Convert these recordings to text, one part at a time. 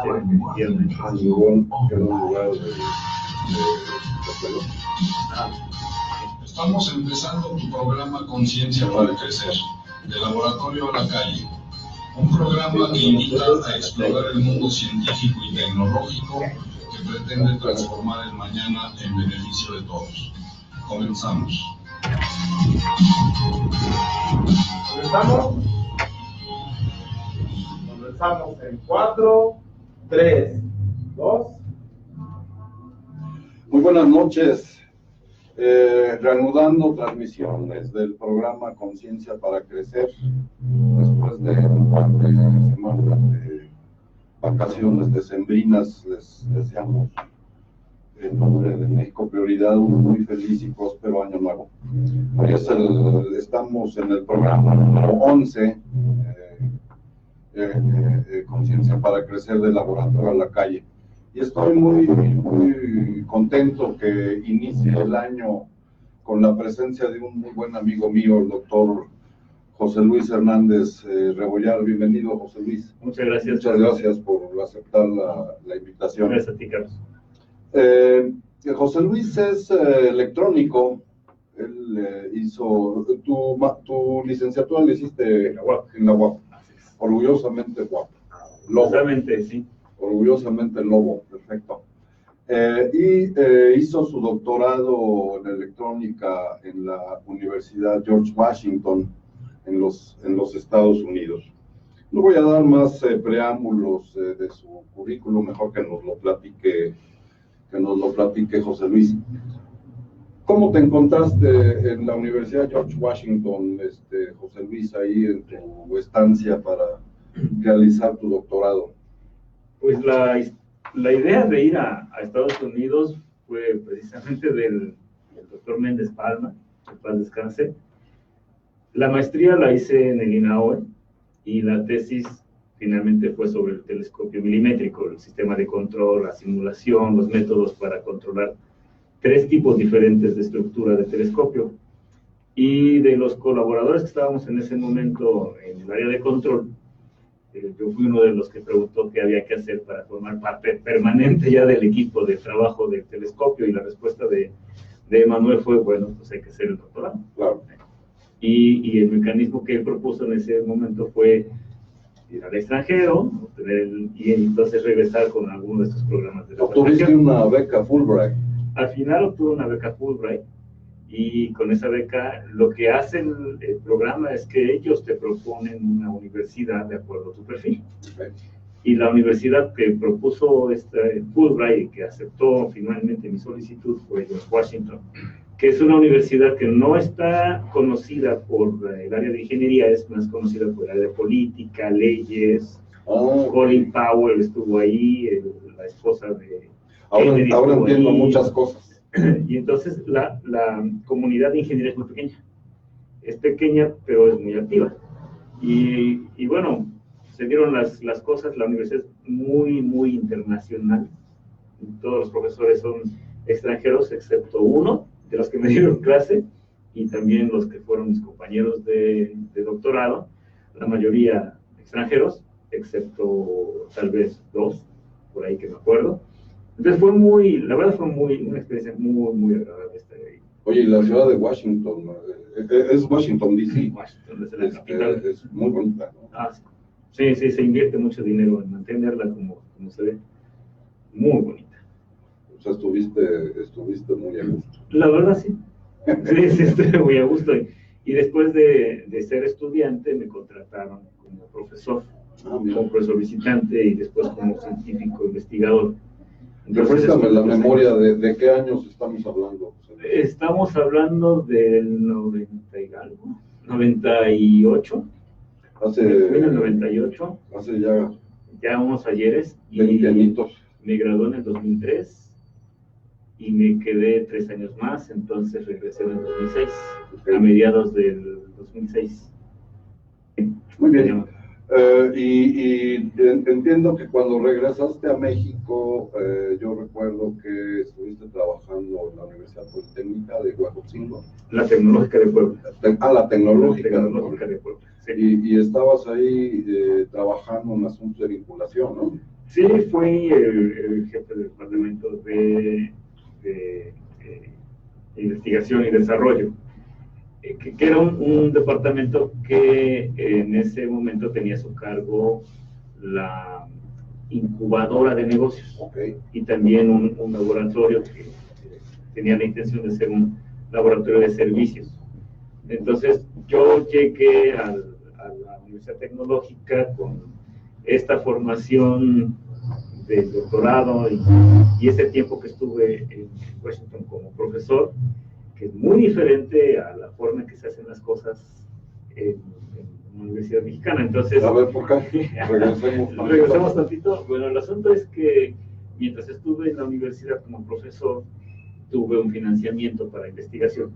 efectivamente. En un lugar de pelota. Estamos empezando tu programa Conciencia para Crecer, de Laboratorio a la Calle. Un programa que invita a explorar el mundo científico y tecnológico que pretende transformar el mañana en beneficio de todos. Comenzamos. Comenzamos en 4, 3, 2. Muy buenas noches. Reanudando transmisiones del programa Conciencia para Crecer, después de un par de semanas de vacaciones decembrinas, les deseamos en nombre de México Prioridad un muy feliz y próspero año nuevo. Estamos en el programa número 11, Conciencia para Crecer del Laboratorio a la Calle. Y estoy muy contento que inicie el año con la presencia de un muy buen amigo mío, el doctor José Luis Hernández Rebollar. Bienvenido, José Luis. Muchas gracias. Muchas gracias por aceptar la invitación. Gracias a ti, Carlos. José Luis es electrónico. Él hizo tu licenciatura, la hiciste en la UAP. Orgullosamente UAP. Orgullosamente, sí. Orgullosamente Lobo, perfecto. Hizo su doctorado en electrónica en la Universidad George Washington en los Estados Unidos. No voy a dar más preámbulos de su currículum, mejor que nos lo platique José Luis. ¿Cómo te encontraste en la Universidad George Washington, José Luis, ahí en tu estancia para realizar tu doctorado? Pues la idea de ir a Estados Unidos fue precisamente del doctor Méndez Palma, que paz descanse. La maestría la hice en el INAOE y la tesis finalmente fue sobre el telescopio milimétrico, el sistema de control, la simulación, los métodos para controlar 3 tipos diferentes de estructura de telescopio. Y de los colaboradores que estábamos en ese momento en el área de control, yo fui uno de los que preguntó qué había que hacer para formar parte permanente ya del equipo de trabajo del telescopio, y la respuesta de Manuel fue, bueno, pues hay que hacer el doctorado. Claro. Y el mecanismo que él propuso en ese momento fue ir al extranjero, y entonces regresar con alguno de estos programas de ¿Obtuviste una beca Fulbright? Al final obtuve una beca Fulbright, y con esa beca lo que hace el programa es que ellos te proponen una universidad de acuerdo a tu perfil. Okay. Y la universidad que propuso Fulbright y que aceptó finalmente mi solicitud fue George Washington, que es una universidad que no está conocida por el área de ingeniería, es más conocida por el área de política, leyes. Colin Powell estuvo ahí, la esposa de Kennedy. Ahora entiendo muchas cosas. Y entonces la comunidad de ingeniería es muy pequeña. Es pequeña, pero es muy activa. Y bueno, se dieron las cosas. La universidad es muy internacional. Todos los profesores son extranjeros, excepto uno de los que me dieron clase, y también los que fueron mis compañeros de doctorado. La mayoría extranjeros, excepto tal vez 2, por ahí que me acuerdo. Entonces la verdad fue una experiencia muy agradable estar ahí. Oye, y la ciudad de Washington, es Washington, D.C. Washington, es la capital. Es muy bonita, ¿no? Sí, se invierte mucho dinero en mantenerla como se ve. Muy bonita. O sea, estuviste muy a gusto. La verdad, sí. Sí, estuve muy a gusto. Y después de ser estudiante, me contrataron como profesor, como profesor visitante, y después como científico investigador. Refrescame la memoria de qué años estamos hablando. Estamos hablando del 90 y algo, 98. Fui en el 98. Hace ya unos ayeres. 20 añitos. Me gradué en el 2003 y me quedé 3 años más, entonces regresé en el 2006, okay. A mediados del 2006. Muy bien. Entiendo que cuando regresaste a México, yo recuerdo que estuviste trabajando en la Universidad Politécnica de Huejotzingo. La Tecnológica de Puebla. La Tecnológica de Puebla. Sí. Y estabas ahí trabajando en asuntos de vinculación, ¿no? Sí, fui el jefe del departamento de investigación y desarrollo, que era un departamento que en ese momento tenía a su cargo la incubadora de negocios, y también un laboratorio que tenía la intención de ser un laboratorio de servicios. Entonces yo llegué a la Universidad Tecnológica con esta formación del doctorado y ese tiempo que estuve en Washington como profesor, que es muy diferente a la forma en que se hacen las cosas en la Universidad Mexicana. Entonces, a ver, ¿por qué? Regresemos tantito. Bueno, el asunto es que mientras estuve en la universidad como profesor, tuve un financiamiento para investigación.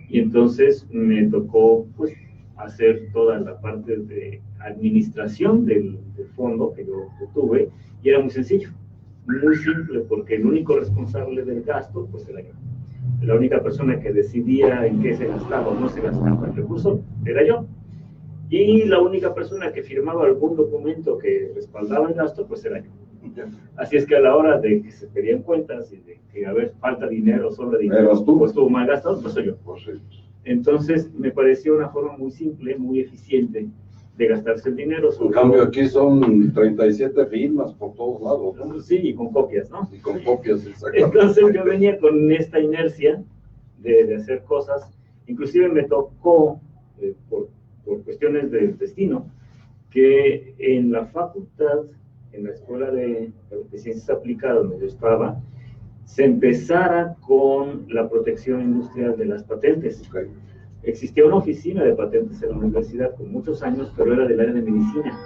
Y entonces me tocó, pues, hacer toda la parte de administración del fondo que yo tuve, y era muy sencillo, muy simple, porque el único responsable del gasto, pues, era yo. La única persona que decidía en qué se gastaba o no se gastaba el recurso era yo. Y la única persona que firmaba algún documento que respaldaba el gasto, pues era yo. Así es que a la hora de que se pedían cuentas y de que a ver, falta dinero, sobra dinero, o estuvo mal gastado, pues soy yo. Entonces me pareció una forma muy simple, muy eficiente de gastarse el dinero. En cambio aquí son 37 firmas por todos lados, ¿no? Sí, y con copias, ¿no? Y con copias, exactamente. Entonces yo venía con esta inercia de hacer cosas. Inclusive me tocó, por cuestiones del destino, que en la facultad, en la Escuela de Ciencias Aplicadas donde yo estaba, se empezara con la protección industrial de las patentes. Existía una oficina de patentes en la universidad con muchos años, pero era del área de medicina.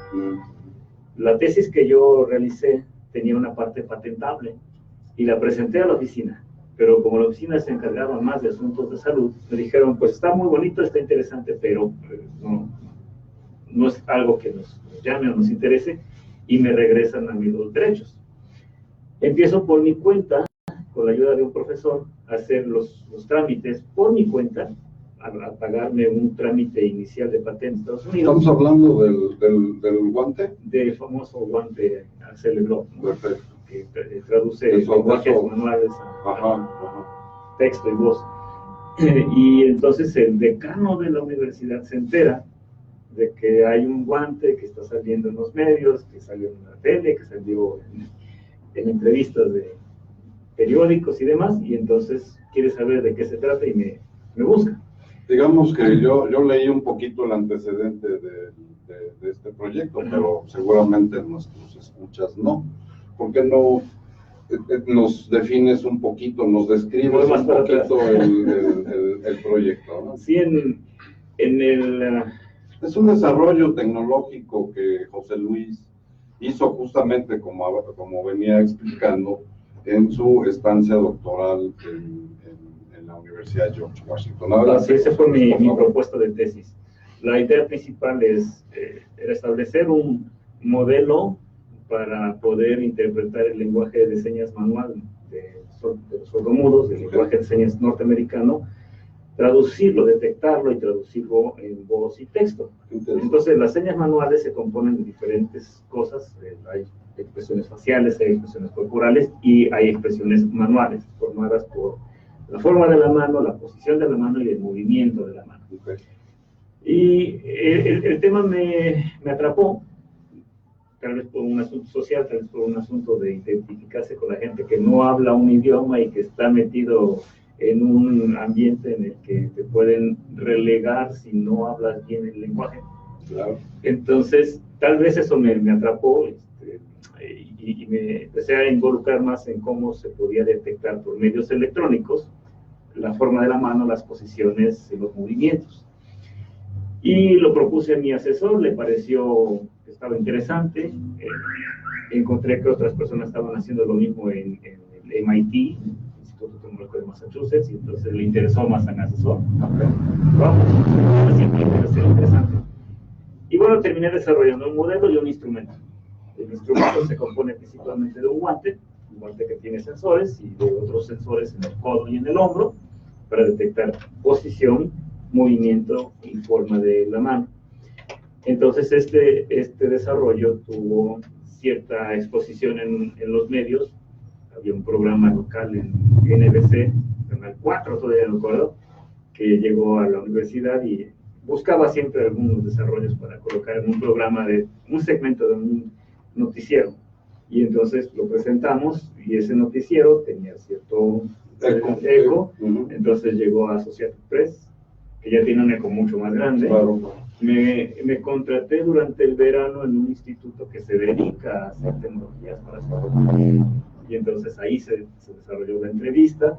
La tesis que yo realicé tenía una parte patentable y la presenté a la oficina, pero como la oficina se encargaba más de asuntos de salud, me dijeron, pues está muy bonito, está interesante, pero no es algo que nos llame o nos interese, y me regresan a mí los derechos. Empiezo por mi cuenta, con la ayuda de un profesor, a hacer los trámites por mi cuenta, a pagarme un trámite inicial de patente en Estados Unidos. ¿Estamos hablando del guante? Del famoso guante Aceleró, ¿no? Perfecto. Que traduce lenguajes manuales a texto y voz. Y entonces el decano de la universidad se entera de que hay un guante que está saliendo en los medios, que salió en la tele, que salió en entrevistas de periódicos y demás, y entonces quiere saber de qué se trata y me busca. Digamos que yo leí un poquito el antecedente de este proyecto, pero seguramente nuestros escuchas no. ¿Por qué no nos defines un poquito, nos describes un poquito el proyecto, ¿no? Sí, en el... Es un desarrollo tecnológico que José Luis hizo justamente, como venía explicando, en su estancia doctoral en la Universidad de George Washington. Así, esa fue mi propuesta de tesis. La idea principal era establecer un modelo para poder interpretar el lenguaje de señas manual de los sordomudos, del lenguaje de señas norteamericano, traducirlo, detectarlo y traducirlo en voz y texto. Entonces las señas manuales se componen de diferentes cosas. Hay expresiones faciales, hay expresiones corporales y hay expresiones manuales, formadas por la forma de la mano, la posición de la mano y el movimiento de la mano. Y el tema me atrapó, tal vez por un asunto social, tal vez por un asunto de identificarse con la gente que no habla un idioma y que está metido en un ambiente en el que te pueden relegar si no hablas bien el lenguaje. Claro. Entonces, tal vez eso me atrapó, y me empecé a involucrar más en cómo se podía detectar por medios electrónicos la forma de la mano, las posiciones y los movimientos. Y lo propuse a mi asesor, le pareció que estaba interesante. Encontré que otras personas estaban haciendo lo mismo en el MIT, Instituto Tecnológico de Massachusetts, y entonces le interesó más a mi asesor. Vamos, siempre me pareció interesante. Y bueno, terminé desarrollando un modelo y un instrumento. El instrumento se compone principalmente de un guante que tiene sensores y de otros sensores en el codo y en el hombro para detectar posición, movimiento y forma de la mano. Entonces este desarrollo tuvo cierta exposición en los medios. Había un programa local en NBC, Canal 4, todavía no recuerdo, que llegó a la universidad y buscaba siempre algunos desarrollos para colocar en un programa de un segmento de un noticiero. Y entonces lo presentamos y ese noticiero tenía cierto eco. Entonces llegó a Associated Press, que ya tiene un eco mucho más grande. Claro. Me contraté durante el verano en un instituto que se dedica a hacer tecnologías para salud. Y entonces ahí se desarrolló la entrevista,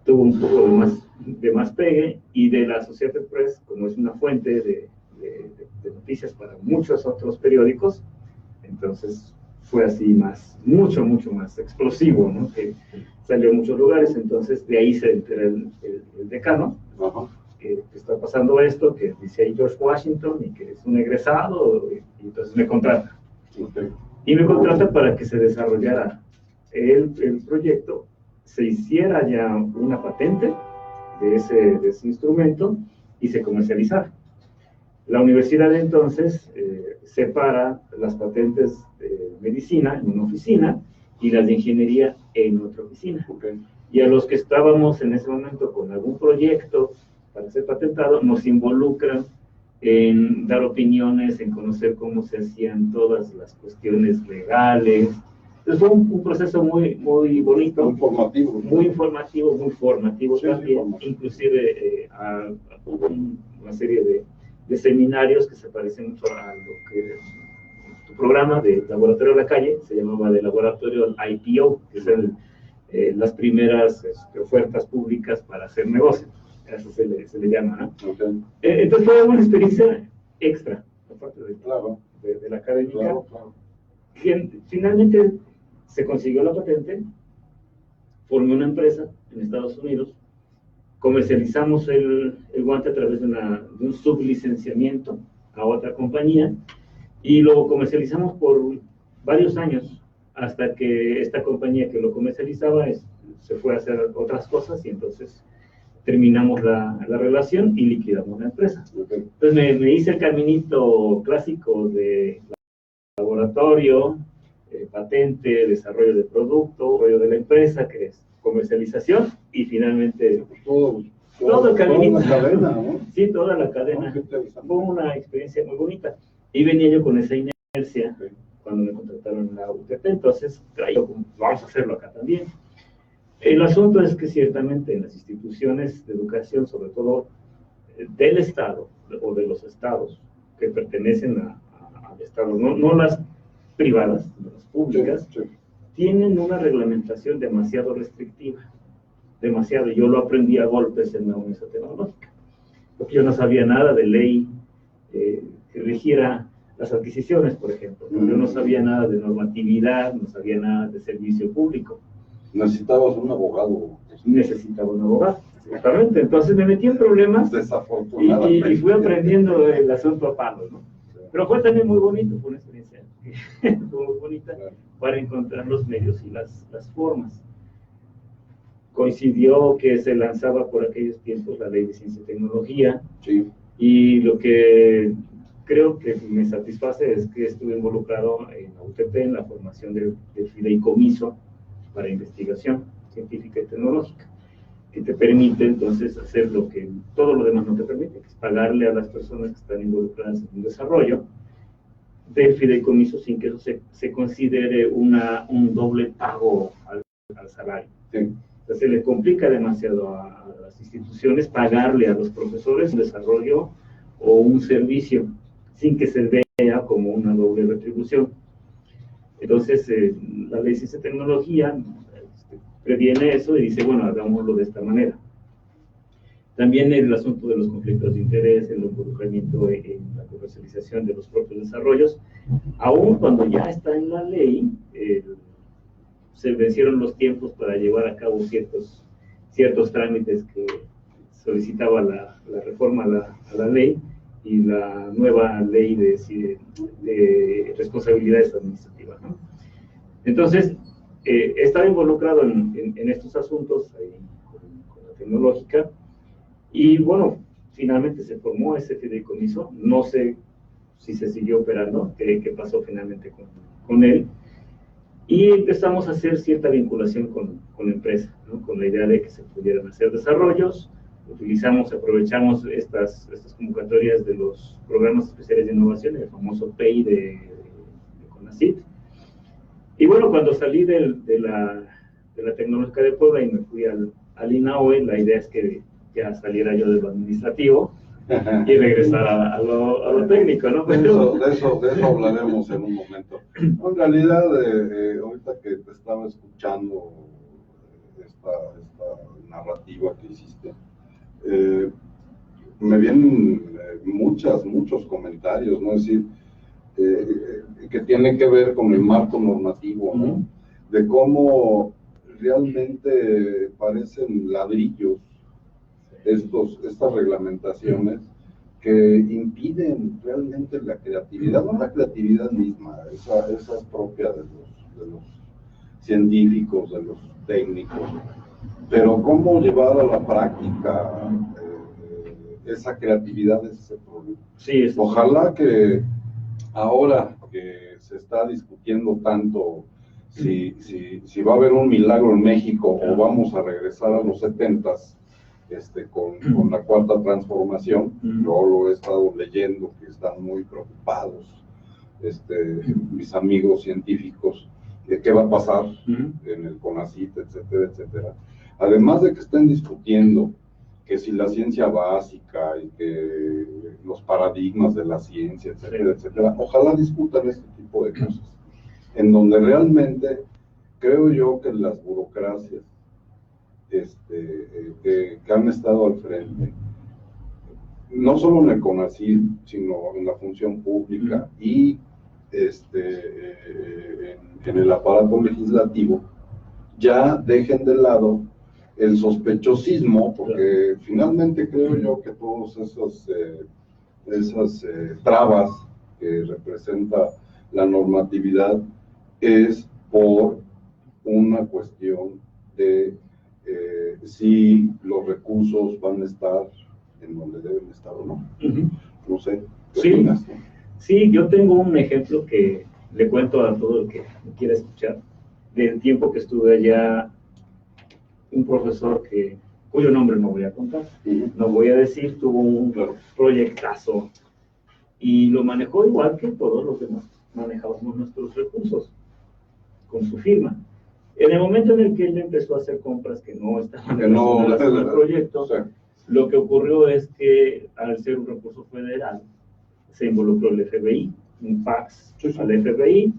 tuvo un poco de más pegue, y de la Associated Press, como es una fuente de noticias para muchos otros periódicos, entonces fue así mucho más explosivo, ¿no? Que salió en muchos lugares. Entonces de ahí se entera el decano, que está pasando esto, que dice ahí George Washington y que es un egresado, y entonces me contrata. Y me contrata para que se desarrollara el proyecto, se hiciera ya una patente de ese instrumento y se comercializara. La universidad entonces separa las patentes de medicina en una oficina y las de ingeniería en otra oficina. Y a los que estábamos en ese momento con algún proyecto para ser patentado, nos involucran en dar opiniones, en conocer cómo se hacían todas las cuestiones legales. Entonces fue un proceso muy bonito, muy formativo, muy formativo sí, también, inclusive hubo una serie de seminarios que se parecen mucho a lo que tu programa de Laboratorio de la Calle, se llamaba de Laboratorio IPO, que son las primeras ofertas públicas para hacer negocio, eso se le llama, ¿no? Entonces fue una experiencia extra, aparte de la académica. Claro. Finalmente se consiguió la patente, formé una empresa en Estados Unidos, comercializamos el guante a través de un sublicenciamiento a otra compañía, y lo comercializamos por varios años, hasta que esta compañía que lo comercializaba se fue a hacer otras cosas, y entonces terminamos la relación y liquidamos la empresa. Entonces me hice el caminito clásico de laboratorio, patente, desarrollo de producto, desarrollo de la empresa, que es comercialización, y finalmente todo el caminito. Toda la cadena, ¿no? Sí, toda la cadena. Fue una experiencia muy bonita. Y venía yo con esa inercia cuando me contrataron en la UTP, entonces vamos a hacerlo acá también. El asunto es que ciertamente en las instituciones de educación, sobre todo del Estado o de los estados que pertenecen al Estado, no las privadas, las públicas, tienen una reglamentación demasiado restrictiva, demasiado. Yo lo aprendí a golpes en la Universidad Tecnológica, porque yo no sabía nada de ley que rigiera las adquisiciones, por ejemplo. Yo no sabía nada de normatividad, no sabía nada de servicio público. Necesitabas un abogado. Necesitaba un abogado, exactamente. Entonces me metí en problemas y fui aprendiendo el asunto a palos, ¿no? Pero fue también muy bonito, fue una experiencia muy bonita para encontrar los medios y las formas. Coincidió que se lanzaba por aquellos tiempos la Ley de Ciencia y Tecnología, y lo que creo que me satisface es que estuve involucrado en la UTP en la formación del fideicomiso para investigación científica y tecnológica, que te permite entonces hacer lo que todo lo demás no te permite, que es pagarle a las personas que están involucradas en un desarrollo del fideicomiso sin que eso se considere un doble pago al salario. Entonces se le complica demasiado a las instituciones pagarle a los profesores un desarrollo o un servicio sin que se vea como una doble retribución. Entonces la Ley de Ciencia y Tecnología previene eso y dice, bueno, hagámoslo de esta manera. También el asunto de los conflictos de interés, el involucramiento en la comercialización de los propios desarrollos, aún cuando ya está en la ley, se vencieron los tiempos para llevar a cabo ciertos trámites que solicitaba la reforma a la ley y la nueva ley de responsabilidades administrativas, ¿no? Entonces, estaba involucrado en estos asuntos con la tecnológica, y bueno, finalmente se formó ese fideicomiso. No sé si se siguió operando, qué pasó finalmente con él, y empezamos a hacer cierta vinculación con la empresa, ¿no? Con la idea de que se pudieran hacer desarrollos. Aprovechamos estas convocatorias de los programas especiales de innovación, el famoso PEI de CONACYT. Y bueno, cuando salí de la Tecnológica de Puebla y me fui al INAOE, la idea es que ya saliera yo de lo administrativo y regresar a lo técnico, ¿no? De eso hablaremos en un momento. En realidad, ahorita que te estaba escuchando esta narrativa que hiciste, me vienen muchos comentarios, ¿no? Es decir, que tienen que ver con el marco normativo, ¿no? De cómo realmente parecen ladrillos estas reglamentaciones que impiden realmente la creatividad, no la creatividad misma, esa es propia de los científicos, de los técnicos, pero cómo llevar a la práctica esa creatividad es ese problema. Sí, ojalá que ahora que se está discutiendo tanto si va a haber un milagro en México o vamos a regresar a los 70s con la cuarta transformación, yo lo he estado leyendo, que están muy preocupados mis amigos científicos de qué va a pasar en el CONACYT, etcétera, etcétera. Además de que estén discutiendo que si la ciencia básica y que los paradigmas de la ciencia, etcétera, etcétera, ojalá discutan este tipo de cosas, en donde realmente creo yo que las burocracias que han estado al frente, no solo en el CONACYT, sino en la función pública y en el aparato legislativo, ya dejen de lado el sospechosismo, porque finalmente creo yo que todas esas trabas que representa la normatividad es por una cuestión de si los recursos van a estar en donde deben estar o no. No sé, ¿qué opinas, no? Sí, yo tengo un ejemplo que le cuento a todo el que me quiera escuchar. Del tiempo que estuve allá, un profesor cuyo nombre no voy a contar, no voy a decir, tuvo un proyectazo y lo manejó igual que todos los demás manejábamos nuestros recursos, con su firma. En el momento en el que él empezó a hacer compras que no estaban relacionadas con el proyecto, lo que ocurrió es que al ser un recurso federal, se involucró el FBI, un fax al FBI,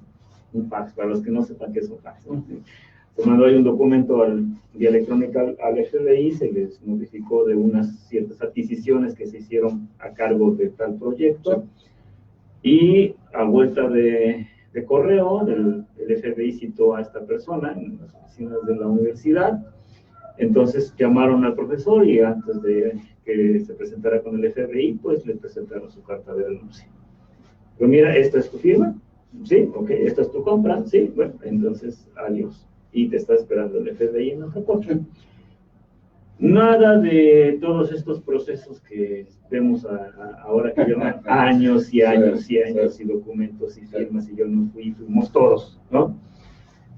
un fax, para los que no sepan qué es un fax, ¿no? Se mandó ahí un documento vía electrónica al FBI, se les notificó de unas ciertas adquisiciones que se hicieron a cargo de tal proyecto, y a vuelta de correo, el FBI citó a esta persona en las oficinas de la universidad. Entonces llamaron al profesor y antes de que se presentara con el FBI, pues le presentaron su carta de renuncia. Pero mira, ¿esta es tu firma? Sí, ok. ¿Esta es tu compra? Sí, bueno, entonces adiós. Y te está esperando el FBI en otra cosa. Nada de todos estos procesos que vemos ahora, que llevan años y años y años, y documentos y firmas, y yo no fuimos todos, ¿no?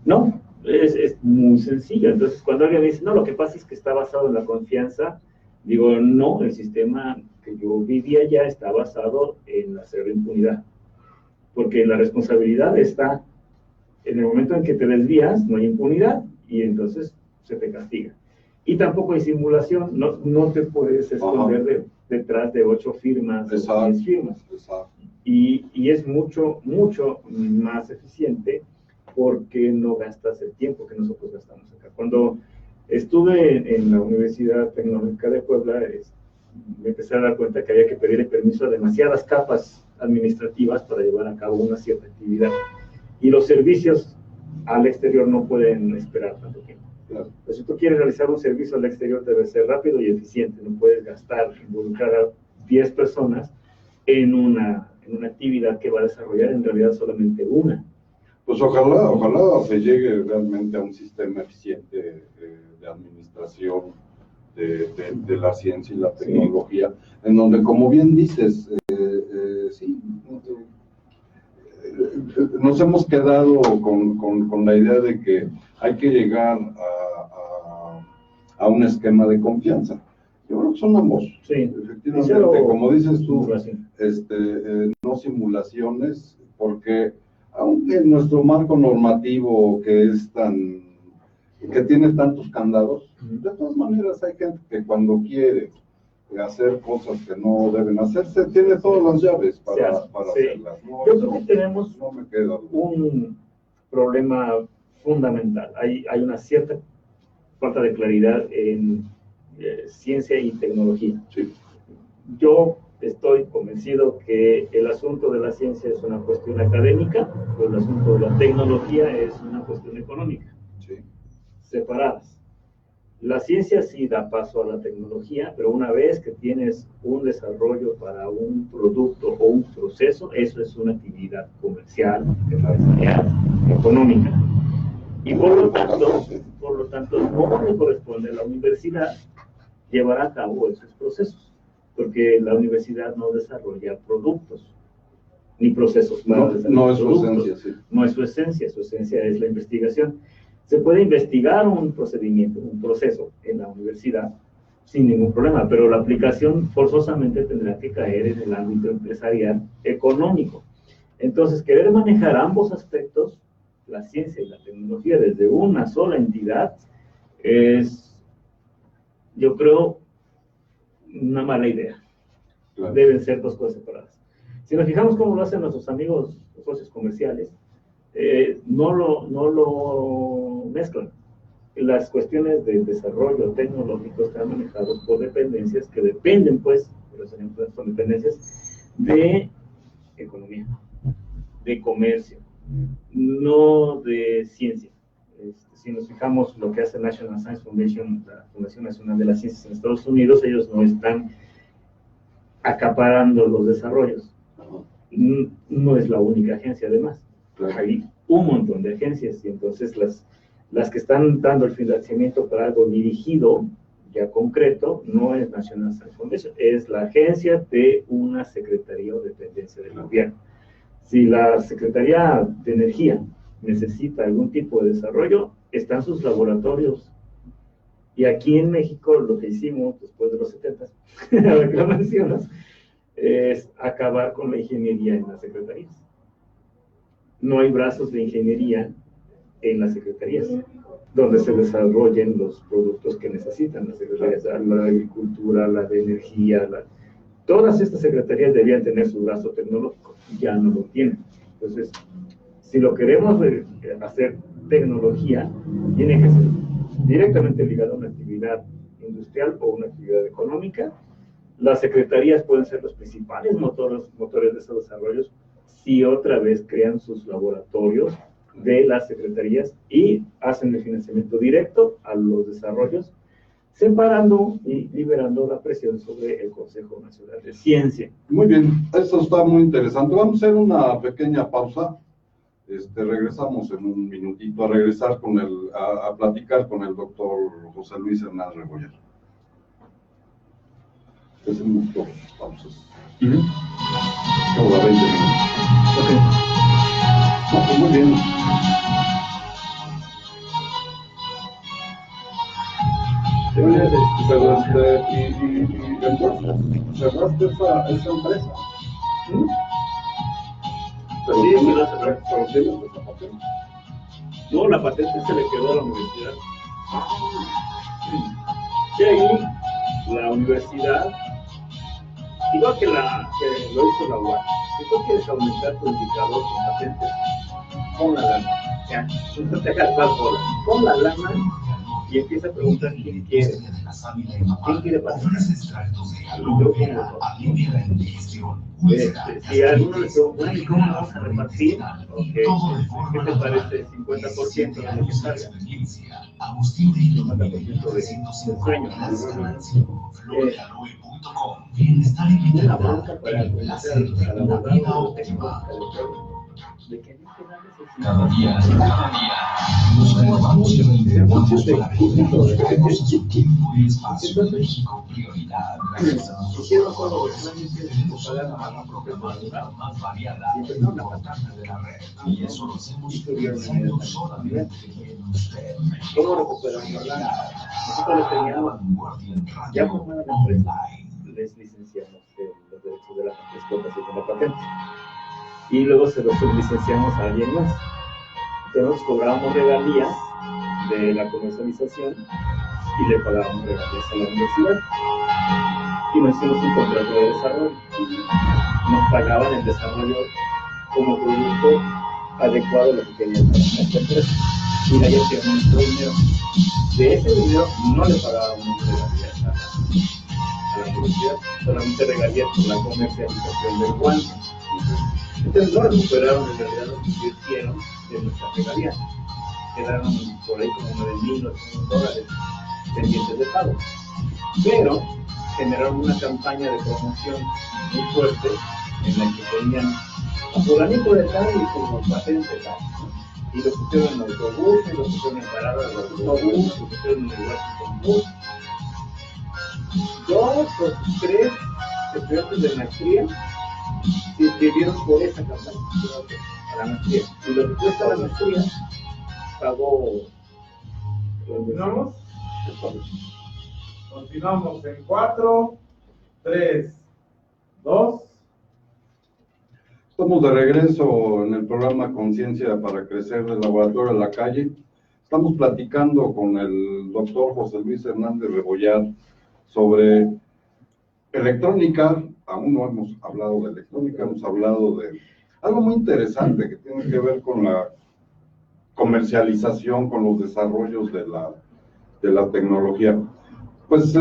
No, es muy sencillo. Entonces, cuando alguien dice, no, lo que pasa es que está basado en la confianza, digo, no, el sistema que yo vivía ya está basado en la cero impunidad, porque la responsabilidad está en el momento en que te desvías, no hay impunidad, y entonces se te castiga. Y tampoco hay simulación, no te puedes esconder detrás de 8 firmas, 10 firmas. Y es mucho más eficiente, porque no gastas el tiempo que nosotros gastamos acá. Cuando estuve en la Universidad Tecnológica de Puebla, me empecé a dar cuenta que había que pedirle permiso a demasiadas capas administrativas para llevar a cabo una cierta actividad. Y los servicios al exterior no pueden esperar tanto tiempo. Claro. Pues si tú quieres realizar un servicio al exterior, debe ser rápido y eficiente. No puedes involucrar a 10 personas en una actividad que va a desarrollar en realidad solamente una. Pues ojalá se llegue realmente a un sistema eficiente de administración de la ciencia y la tecnología, en donde, como bien dices, sí, nos hemos quedado con la idea de que hay que llegar a un esquema de confianza. Yo creo que son ambos. Sí. Efectivamente, como dices tú, no simulaciones, porque aunque nuestro marco normativo que tiene tantos candados, de todas maneras hay gente que cuando quiere hacer cosas que no deben hacerse, tiene todas las llaves para hacerlas. No, yo creo que tenemos un problema fundamental. Hay una cierta falta de claridad en ciencia y tecnología. Sí. Yo estoy convencido que el asunto de la ciencia es una cuestión académica, pero el asunto de la tecnología es una cuestión económica. Sí. Separadas. La ciencia sí da paso a la tecnología, pero una vez que tienes un desarrollo para un producto o un proceso, eso es una actividad comercial, empresarial, económica. Y por lo tanto, no le corresponde a la universidad llevar a cabo esos procesos, porque la universidad no desarrolla productos, ni procesos para desarrollar no es su productos. esencia, sí. No es su esencia es la investigación. Se puede investigar un procedimiento, un proceso en la universidad sin ningún problema, pero la aplicación forzosamente tendrá que caer en el ámbito empresarial económico. Entonces, querer manejar ambos aspectos, la ciencia y la tecnología, desde una sola entidad, es, yo creo, una mala idea. Claro. Deben ser dos cosas separadas. Si nos fijamos cómo lo hacen nuestros amigos, los socios comerciales, no lo mezclan. Las cuestiones de desarrollo tecnológico están manejadas por dependencias que dependen, pues, son dependencias de economía, de comercio, no de ciencia. Si nos fijamos lo que hace National Science Foundation, la Fundación Nacional de las Ciencias en Estados Unidos, ellos no están acaparando los desarrollos. No es la única agencia, además. Hay un montón de agencias, y entonces las que están dando el financiamiento para algo dirigido, ya concreto, no es National Science Foundation, es la agencia de una secretaría o dependencia del gobierno. Si la Secretaría de Energía necesita algún tipo de desarrollo, están sus laboratorios. Y aquí en México lo que hicimos después de los 70, ahora que lo mencionas, es acabar con la ingeniería en las secretarías. No hay brazos de ingeniería en las secretarías, donde se desarrollen los productos que necesitan las secretarías, la de agricultura, la de energía, todas estas secretarías debían tener su brazo tecnológico, ya no lo tienen. Entonces, si lo queremos hacer tecnología, tiene que ser directamente ligado a una actividad industrial o una actividad económica. Las secretarías pueden ser los principales motores de esos desarrollos si otra vez crean sus laboratorios de las secretarías y hacen el financiamiento directo a los desarrollos, separando y liberando la presión sobre el Consejo Nacional de Ciencia. Muy bien, eso está muy interesante. Vamos a hacer una pequeña pausa. Regresamos en un minutito a platicar con el doctor José Luis Hernández Rebollar. Hacemos dos pausas. Cada 20 minutos. Ok. Pues muy bien. ¿Cerraste esa empresa? Sí, sí, la cerré. No, la patente se le quedó a la universidad. Sí, ahí la universidad, igual que lo hizo la UAC, si tú quieres aumentar tu indicador con patentes, pon la lana. Ya, no te hagas más bola. Pon la lana y empieza a preguntar quién quiere. ¿Quién quiere patentes? Yo quiero. Si a alguno le pregunta, ¿y cómo vamos a repartir? Okay. ¿Qué te parece? 50% de lo que salga. 50% del sueño. Una banca para conocer al abogado de que cada día, nos renovamos en el Guantes dólares. Queremos su tiempo y espacio. México, prioridad. Tenemos una programática más variada e importante de la red. Y eso lo hacemos pensando solamente en usted. ¿Cómo recuperamos nosotros teníamos ya formada la empresa, les licenciamos los derechos de la explotación de la patente y luego se los licenciamos a alguien más. Entonces cobrábamos regalías de la comercialización y le pagábamos regalías a la universidad y nos hicimos un contrato de desarrollo. Nos pagaban el desarrollo como producto adecuado a lo que querían esta empresa y de ahí hacíamos nuestro dinero. De ese dinero no le pagábamos regalías a la universidad, solamente regalías por la comercialización del guante. Entonces no recuperaron en realidad lo que invirtieron de nuestras regalías. Quedaron por ahí como $9,000 pendientes de pago. Pero generaron una campaña de promoción muy fuerte en la que tenían a fulanito de tal y como patente tal. Y lo pusieron en autobuses, lo pusieron en paradas de autobús, lo pusieron en el Washington Bus. 2 o 3 estudiantes de maestría se inscribieron por esa campaña a la maestría. Y lo que cuesta la maestría pagó. ¿Continuamos? Continuamos en 4, 3, 2. Estamos de regreso en el programa Conciencia para Crecer del Laboratorio de la Calle. Estamos platicando con el doctor José Luis Hernández Rebollar sobre electrónica. Aún no hemos hablado de electrónica, hemos hablado de algo muy interesante que tiene que ver con la comercialización, con los desarrollos de la tecnología. Pues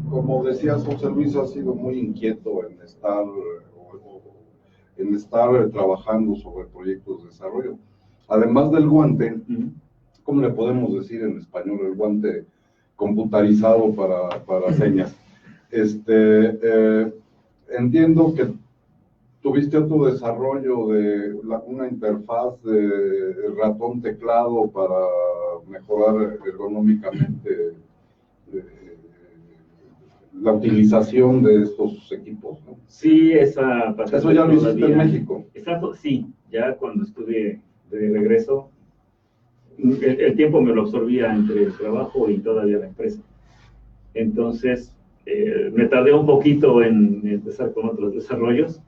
como decías, José Luis ha sido muy inquieto en estar trabajando sobre proyectos de desarrollo. Además del guante, ¿cómo le podemos decir en español? El guante computarizado para señas. Entiendo que tuviste otro desarrollo de una interfaz de ratón teclado para mejorar ergonómicamente la utilización de estos equipos, ¿no? Sí, esa patente. Eso ya lo hiciste en México. Exacto, sí, ya cuando estuve de regreso, el tiempo me lo absorbía entre el trabajo y todavía la empresa. Entonces, me tardé un poquito en empezar con otros desarrollos,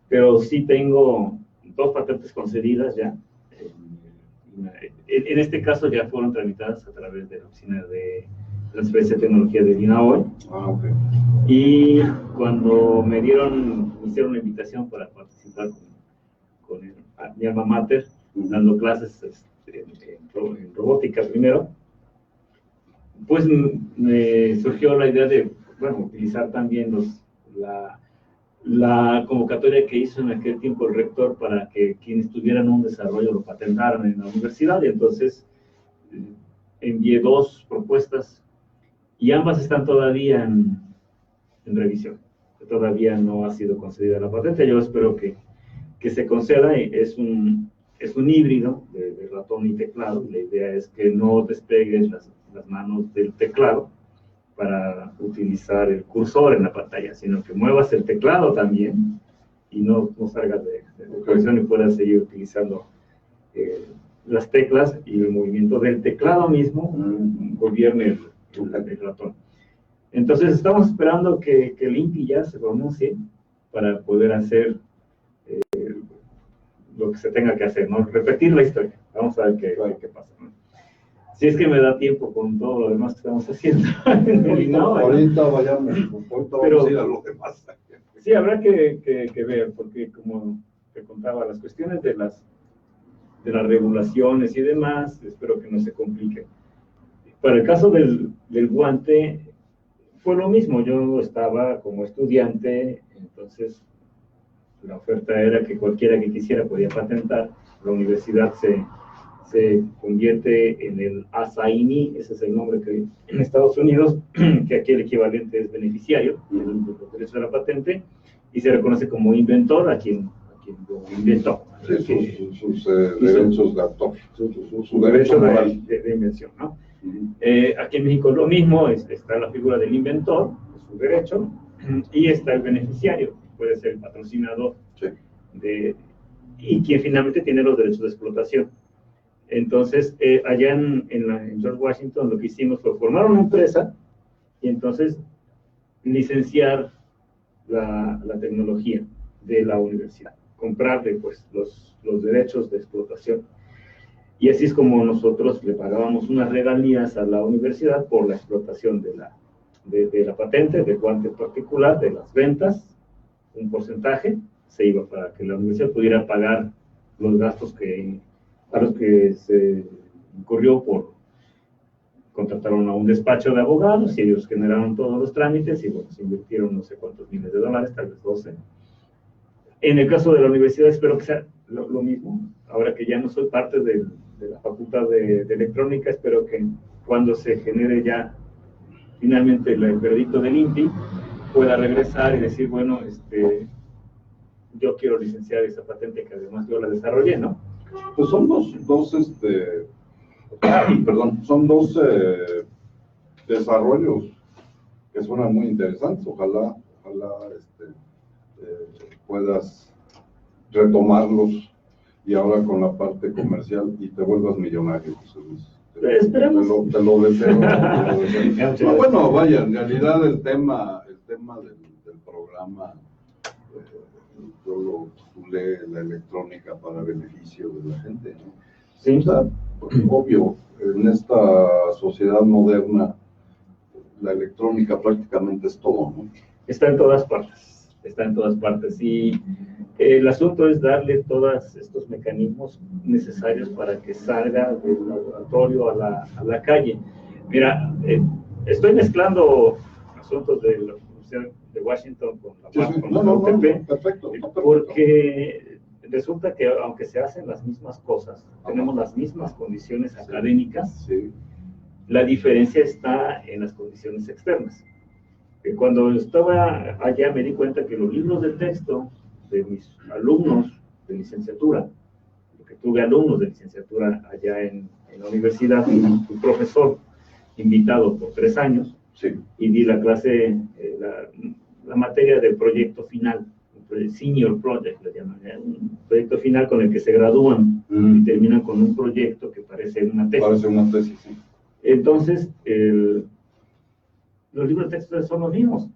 pero sí tengo 2 patentes concedidas ya. En este caso ya fueron tramitadas a través de la Oficina de Transferencia de Tecnología del INAHOE. Okay. Y cuando me hicieron una invitación para participar con mi alma mater, dando clases en robótica primero, pues me surgió la idea de, utilizar también la convocatoria que hizo en aquel tiempo el rector para que quienes tuvieran un desarrollo lo patentaran en la universidad. Y entonces envié 2 propuestas y ambas están todavía en revisión. Todavía no ha sido concedida la patente. Yo espero que se conceda. Es un híbrido de ratón y teclado. La idea es que no despegues las manos del teclado para utilizar el cursor en la pantalla, sino que muevas el teclado también y no salgas de conexión y puedas seguir utilizando las teclas y el movimiento del teclado mismo gobierne el ratón. Entonces estamos esperando que el INPI ya se pronuncie para poder hacer lo que se tenga que hacer, ¿no? Repetir la historia. Vamos a ver qué pasa, ¿no? Si es que me da tiempo con todo lo demás que estamos haciendo. Ahorita vamos a ir a lo demás. Sí, habrá que ver, porque como te contaba, las cuestiones de las regulaciones y demás, espero que no se compliquen. Para el caso del guante, fue lo mismo. Yo estaba como estudiante, entonces la oferta era que cualquiera que quisiera podía patentar. La universidad se convierte en el ASAINI, ese es el nombre que en Estados Unidos, que aquí el equivalente es beneficiario de los derechos de la patente, y se reconoce como inventor a quien quien lo inventó. Sí, sus derechos de autor, su derecho moral de invención, ¿no? Aquí en México lo mismo, está la figura del inventor, su derecho, y está el beneficiario, puede ser el patrocinador, sí. Y quien finalmente tiene los derechos de explotación. Entonces, allá en George Washington lo que hicimos fue formar una empresa y entonces licenciar la tecnología de la universidad, comprarle pues los derechos de explotación. Y así es como nosotros le pagábamos unas regalías a la universidad por la explotación de la patente, del guante particular, de las ventas. Un porcentaje se iba para que la universidad pudiera pagar los gastos a los que se incurrió por contrataron a un despacho de abogados y ellos generaron todos los trámites y bueno, se invirtieron no sé cuántos miles de dólares, tal vez 12. En el caso de la universidad espero que sea lo mismo. Ahora que ya no soy parte de la facultad de electrónica, espero que cuando se genere ya finalmente el veredicto del INPI pueda regresar y decir, bueno, yo quiero licenciar esa patente que además yo la desarrollé, ¿no? Pues son son dos desarrollos que suenan muy interesantes. Ojalá puedas retomarlos y ahora con la parte comercial y te vuelvas millonario, José Luis. Esperemos. Te lo deseo. No, bueno, vaya, en realidad el tema del programa yo lo titulé La electrónica para beneficio de la gente, ¿no? Sí. O sea, obvio, en esta sociedad moderna la electrónica prácticamente es todo, ¿no? Está en todas partes y el asunto es darle todos estos mecanismos necesarios para que salga del laboratorio a la calle. Mira, estoy mezclando asuntos de la Universidad de Washington con la UTP, perfecto. porque resulta que aunque se hacen las mismas cosas, tenemos las mismas condiciones académicas, sí. La diferencia está en las condiciones externas. Cuando estaba allá me di cuenta que los libros de texto de mis alumnos de licenciatura, porque tuve alumnos de licenciatura allá en la universidad, y un profesor invitado por 3 años, sí. Y di la clase, la materia del proyecto final, el senior project, le llaman, un proyecto final con el que se gradúan y terminan con un proyecto que parece una tesis. Parece una tesis, sí. Entonces, los libros de texto son los mismos.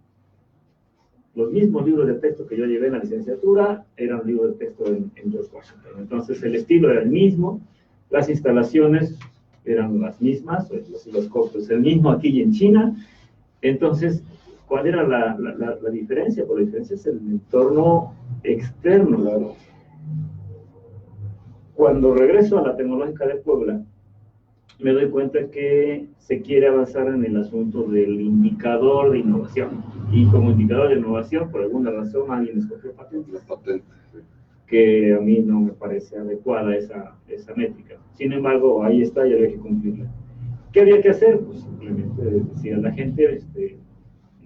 Los mismos libros de texto que yo llevé en la licenciatura eran libros de texto en George Washington. Entonces, el estilo era el mismo, las instalaciones eran las mismas, los costos el mismo aquí y en China. Entonces, ¿cuál era la diferencia? Pues la diferencia es el entorno externo. Claro. Cuando regreso a la Tecnológica de Puebla, me doy cuenta que se quiere avanzar en el asunto del indicador de innovación. Y como indicador de innovación, por alguna razón, alguien escogió patentes. La patente, sí. Que a mí no me parece adecuada esa métrica. Sin embargo, ahí está y había que cumplirla. ¿Qué había que hacer? Pues simplemente decir a la gente,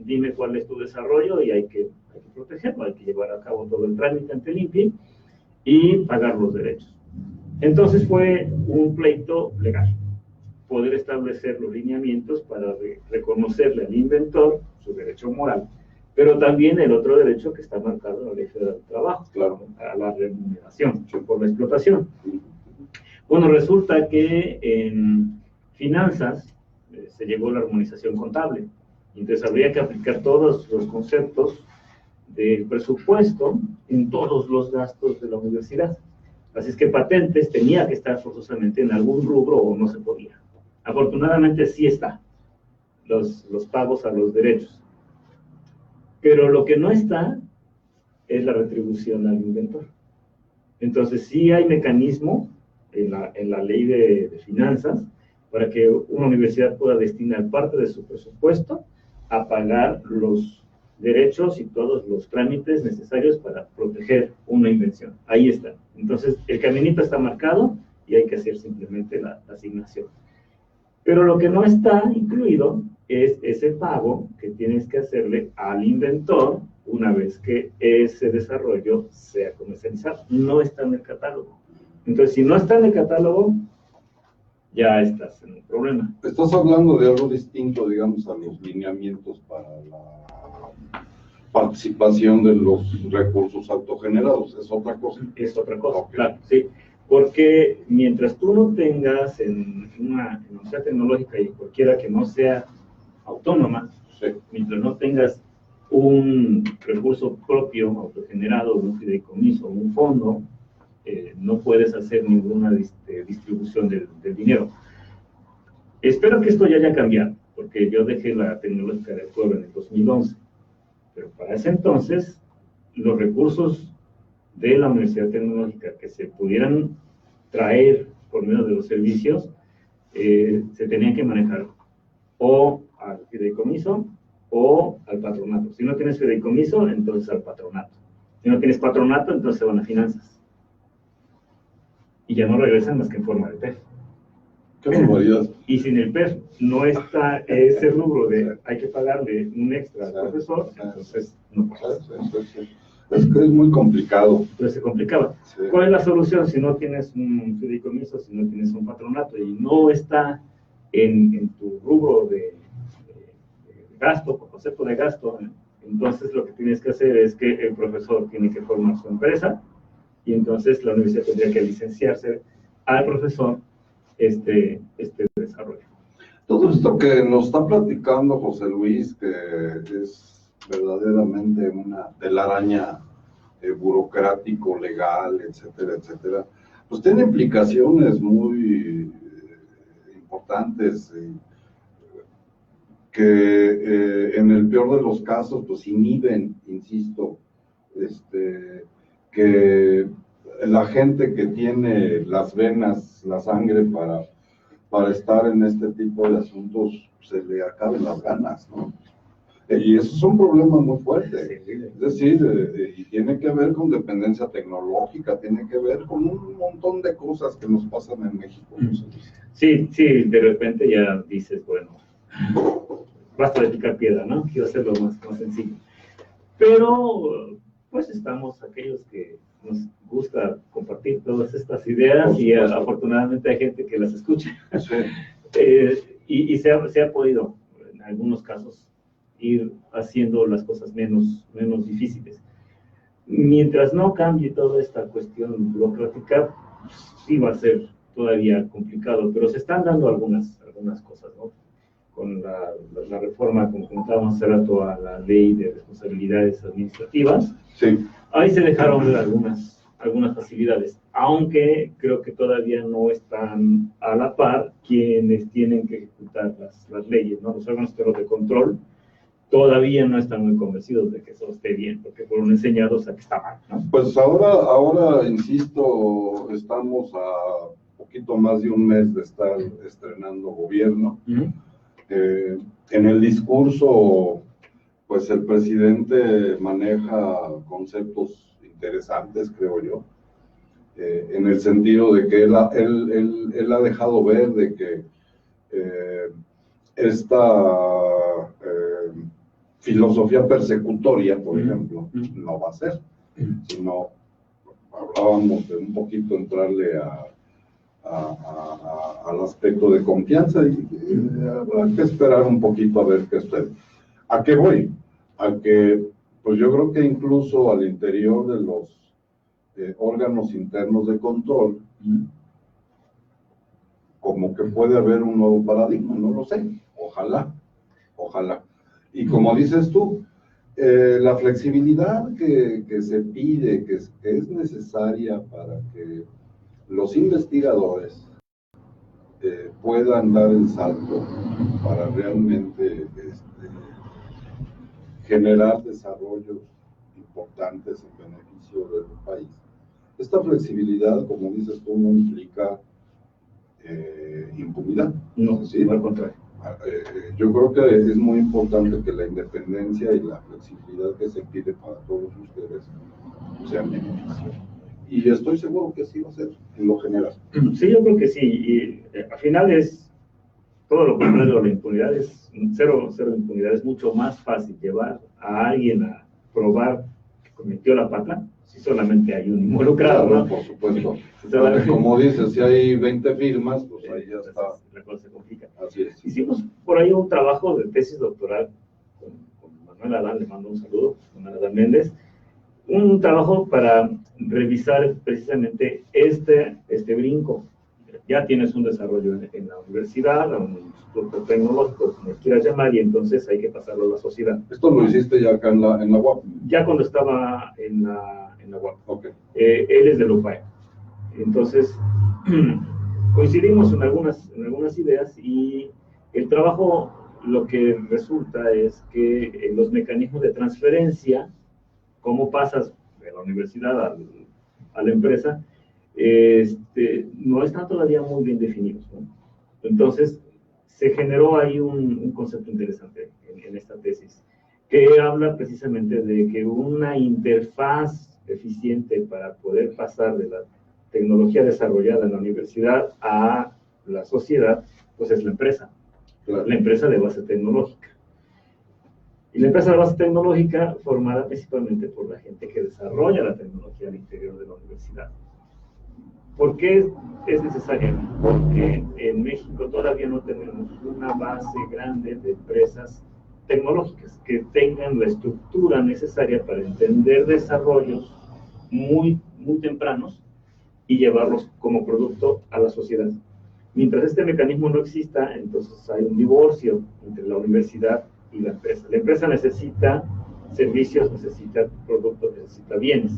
dime cuál es tu desarrollo y hay que protegerlo, hay que llevar a cabo todo el trámite ante el INPI y pagar los derechos. Entonces fue un pleito legal, poder establecer los lineamientos para reconocerle al inventor su derecho moral, pero también el otro derecho que está marcado en la Ley Federal del Trabajo, claro, a la remuneración por la explotación. Bueno, resulta que en finanzas se llegó a la armonización contable, entonces habría que aplicar todos los conceptos del presupuesto en todos los gastos de la universidad. Así es que patentes tenía que estar forzosamente en algún rubro o no se podía. Afortunadamente sí está, los pagos a los derechos. Pero lo que no está es la retribución al inventor. Entonces sí hay mecanismo en la ley de finanzas para que una universidad pueda destinar parte de su presupuesto a pagar los derechos y todos los trámites necesarios para proteger una invención. Ahí está. Entonces, el caminito está marcado y hay que hacer simplemente la asignación. Pero lo que no está incluido es ese pago que tienes que hacerle al inventor una vez que ese desarrollo sea comercializado. No está en el catálogo. Entonces, si no está en el catálogo, ya estás en un problema. Estás hablando de algo distinto, digamos, a los lineamientos para la participación de los recursos autogenerados. ¿Es otra cosa? Es otra cosa, Okay. claro, sí. Porque mientras tú no tengas en una universidad tecnológica y cualquiera que no sea autónoma, Sí. mientras no tengas un recurso propio autogenerado, un fideicomiso, un fondo, no puedes hacer ninguna distribución del dinero. Espero que esto ya haya cambiado, porque yo dejé la Tecnológica de Puebla en el 2011, pero para ese entonces los recursos de la Universidad Tecnológica que se pudieran traer por medio de los servicios, se tenían que manejar o al fideicomiso o al patronato. Si no tienes fideicomiso, entonces al patronato. Si no tienes patronato, entonces se van a finanzas. Y ya no regresan más que en forma de PEF. Qué barbaridad. Y sin el PEF no está ese rubro de hay que pagarle un extra al profesor, entonces no pasa. Es que es muy complicado. Entonces se complicaba. Sí. ¿Cuál es la solución si no tienes un fideicomiso, si no tienes un patronato y no está en tu rubro de gasto, por concepto de gasto? Entonces lo que tienes que hacer es que el profesor tiene que formar su empresa y entonces la universidad tendría que licenciarse al profesor este desarrollo. Todo esto que nos está platicando José Luis, que es verdaderamente una telaraña burocrático, legal, etcétera, etcétera, pues tiene implicaciones muy importantes que en el peor de los casos pues inhiben, insisto, que la gente que tiene las venas, la sangre para estar en este tipo de asuntos, se le acaben las ganas, ¿no? Y eso es un problema muy fuerte. Es decir, y tiene que ver con dependencia tecnológica, tiene que ver con un montón de cosas que nos pasan en México. Sí, de repente ya dices, bueno, basta de picar piedra, ¿no? Quiero hacerlo más sencillo. Pero, pues estamos aquellos que nos gusta compartir todas estas ideas y afortunadamente hay gente que las escucha. Sí. Y se ha podido, en algunos casos, ir haciendo las cosas menos difíciles. Mientras no cambie toda esta cuestión burocrática, sí va a ser todavía complicado, pero se están dando algunas cosas, ¿no? Con la reforma, como comentábamos hace rato, a la ley de responsabilidades administrativas, sí. Ahí se dejaron ver algunas facilidades, aunque creo que todavía no están a la par quienes tienen que ejecutar las leyes, ¿no? Los órganos de control todavía no están muy convencidos de que eso esté bien, porque fueron enseñados a que está mal, ¿no? Pues ahora, insisto, estamos a poquito más de un mes de estar estrenando gobierno. Uh-huh. En el discurso, pues el presidente maneja conceptos interesantes, creo yo, en el sentido de que él ha dejado ver de que esta filosofía persecutoria, por ejemplo, no va a ser, sino hablábamos de un poquito entrarle al aspecto de confianza y habrá que esperar un poquito a ver qué sucede. ¿A qué voy? A que, pues yo creo que incluso al interior de los órganos internos de control, como que puede haber un nuevo paradigma, no lo sé, ojalá. Y como dices tú, la flexibilidad que se pide, que es necesaria para que los investigadores puedan dar el salto para realmente generar desarrollos importantes en beneficio del país. Esta flexibilidad, como dices tú, no implica impunidad. No, ¿sí? Al contrario. Yo creo que es muy importante que la independencia y la flexibilidad que se pide para todos ustedes sean beneficios. Y estoy seguro que así va a ser, en lo general. Sí, yo creo que sí. Y al final es todo lo contrario a la impunidad. Es cero impunidad. Es mucho más fácil llevar a alguien probar que cometió la pata, si solamente hay un involucrado, ¿no? Por supuesto. Solamente, como dices, si hay 20 firmas, pues ahí ya está. La cosa se complica. Así es. Hicimos por ahí un trabajo de tesis doctoral con Manuel Adán, le mando un saludo, Manuel Adán Méndez, un trabajo para revisar precisamente este brinco. Ya tienes un desarrollo en la universidad, un instituto tecnológico, como quieras llamar, y entonces hay que pasarlo a la sociedad. ¿Esto lo hiciste ya acá en la UAP? Ya cuando estaba en la UAP. Okay. Él es de UPAE. Entonces, coincidimos en algunas ideas y el trabajo lo que resulta es que los mecanismos de transferencia, cómo pasas de la universidad a la empresa, no están todavía muy bien definidos, ¿no? Entonces, se generó ahí un concepto interesante en esta tesis, que habla precisamente de que una interfaz eficiente para poder pasar de la tecnología desarrollada en la universidad a la sociedad, pues es la empresa, claro. La empresa de base tecnológica. Y la empresa de base tecnológica formada principalmente por la gente que desarrolla la tecnología al interior de la universidad. ¿Por qué es necesario? Porque en México todavía no tenemos una base grande de empresas tecnológicas que tengan la estructura necesaria para entender desarrollos muy tempranos y llevarlos como producto a la sociedad. Mientras este mecanismo no exista, entonces hay un divorcio entre la universidad y la empresa. La empresa necesita servicios, necesita productos, necesita bienes.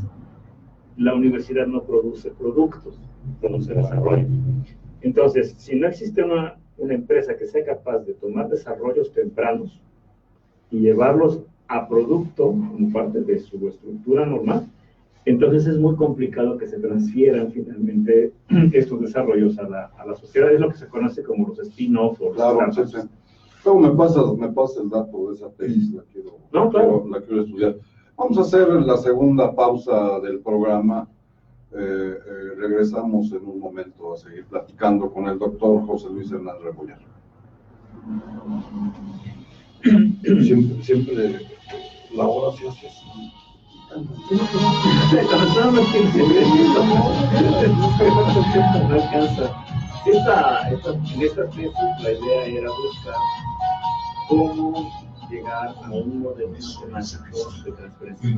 La universidad no produce productos, produce desarrollo. Entonces, si no existe una empresa que sea capaz de tomar desarrollos tempranos y llevarlos a producto como parte de su estructura normal, entonces es muy complicado que se transfieran finalmente estos desarrollos a la sociedad. Es lo que se conoce como los spin-off o claro, sí. Luego me pasa el dato de esa tesis, la quiero estudiar. Vamos a hacer la segunda pausa del programa. Regresamos en un momento a seguir platicando con el doctor José Luis Hernández Rebollar. Siempre la hora se hace así. No alcanza. En esta tesis la idea era buscar cómo llegar a un modelo matemático de transferencia.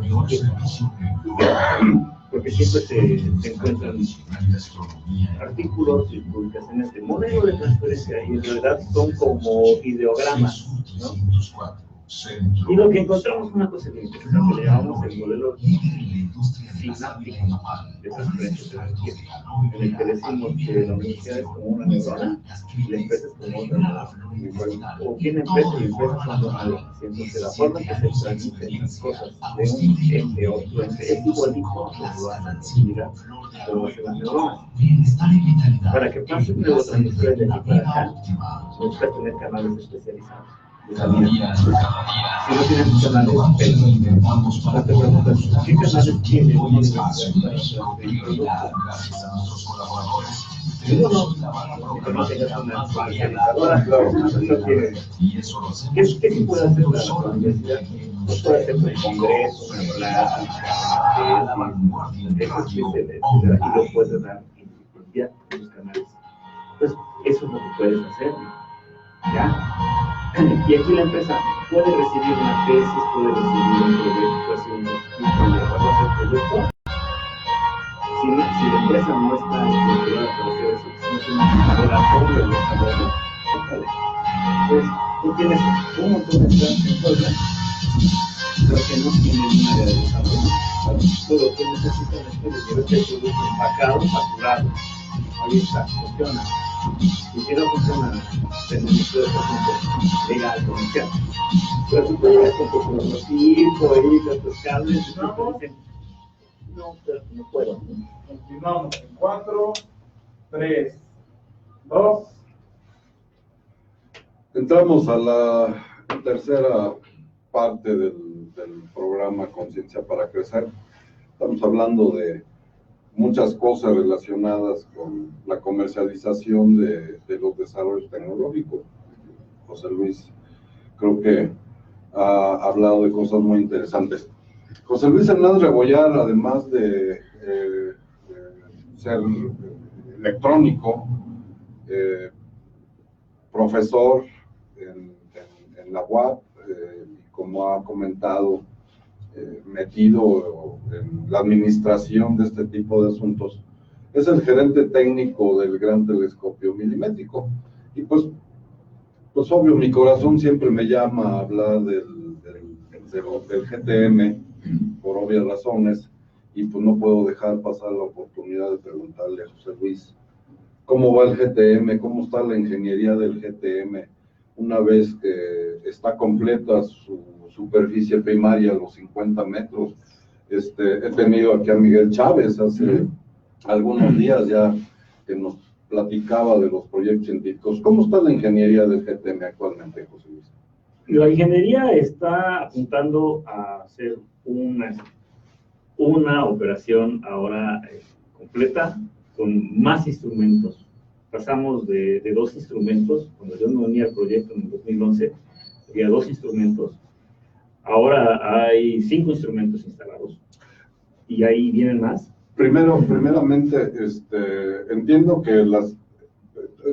Porque siempre se encuentran artículos y publicaciones de modelo de transferencia y en realidad son como ideogramas, ¿no? Y lo que encontramos es una cosa bien interesante, le llamamos el modelo sináptico de transferencia de energía, en el que decimos que la universidad es como una neurona y la empresa es como otra neurona. O bien empresa y empresa son dos neuronas. Entonces la forma en que se transmiten las cosas de un ente a otro ente es igualito a lo hacen similar como hacen las neuronas. Para que pase un neurotransmisor de aquí para acá, necesita tener canales especializados. Si no tienes canales, no te preguntas, ¿qué canales tiene una universidad para no tengas una especializadora, no tienes. ¿Qué se puede hacer la universidad? Pues puede hacer un congreso, una plática, y lo puedes dar en tus canales. Pues eso es lo que puedes hacer, ¿ya? Y aquí la empresa puede recibir una tesis, puede recibir un proyecto, hacer un equipo y llevarlo a hacer proyecto. Si la empresa no está estructurada para hacer eso, si no tiene un laboratorio de desarrollo, pues tú tienes un montón de empresas en Puebla, pero que no tienen un área de desarrollo. Todo lo que necesitan es que les lleve el producto empacado, facturado. Ahí está, funciona. Y si no funciona, tenemos todo este legal, comercial. Pero si tú llegas con tu prototipo ahí, con tus cables, y te dicen, no, pero no puedo. Continuamos en 4, 3, 2. Entramos a la tercera parte del programa Conciencia para Crecer. Estamos hablando de muchas cosas relacionadas con la comercialización de los desarrollos tecnológicos. José Luis creo que ha hablado de cosas muy interesantes. José Luis Hernández Rebollar, además de ser electrónico, profesor en la UAP, y como ha comentado, metido en la administración de este tipo de asuntos, es el gerente técnico del Gran Telescopio Milimétrico. Y pues obvio, mi corazón siempre me llama a hablar del GTM, por obvias razones, y pues no puedo dejar pasar la oportunidad de preguntarle a José Luis, ¿cómo va el GTM? ¿Cómo está la ingeniería del GTM? Una vez que está completa su superficie primaria, los 50 metros, he tenido aquí a Miguel Chávez hace algunos días ya, que nos platicaba de los proyectos científicos. ¿Cómo está la ingeniería del GTM actualmente, José Luis? La ingeniería está apuntando a hacer una operación ahora completa con más instrumentos. Pasamos de 2 instrumentos, cuando yo me uní al proyecto en el 2011, había 2 instrumentos. Ahora hay 5 instrumentos instalados y ahí vienen más. Primeramente, entiendo que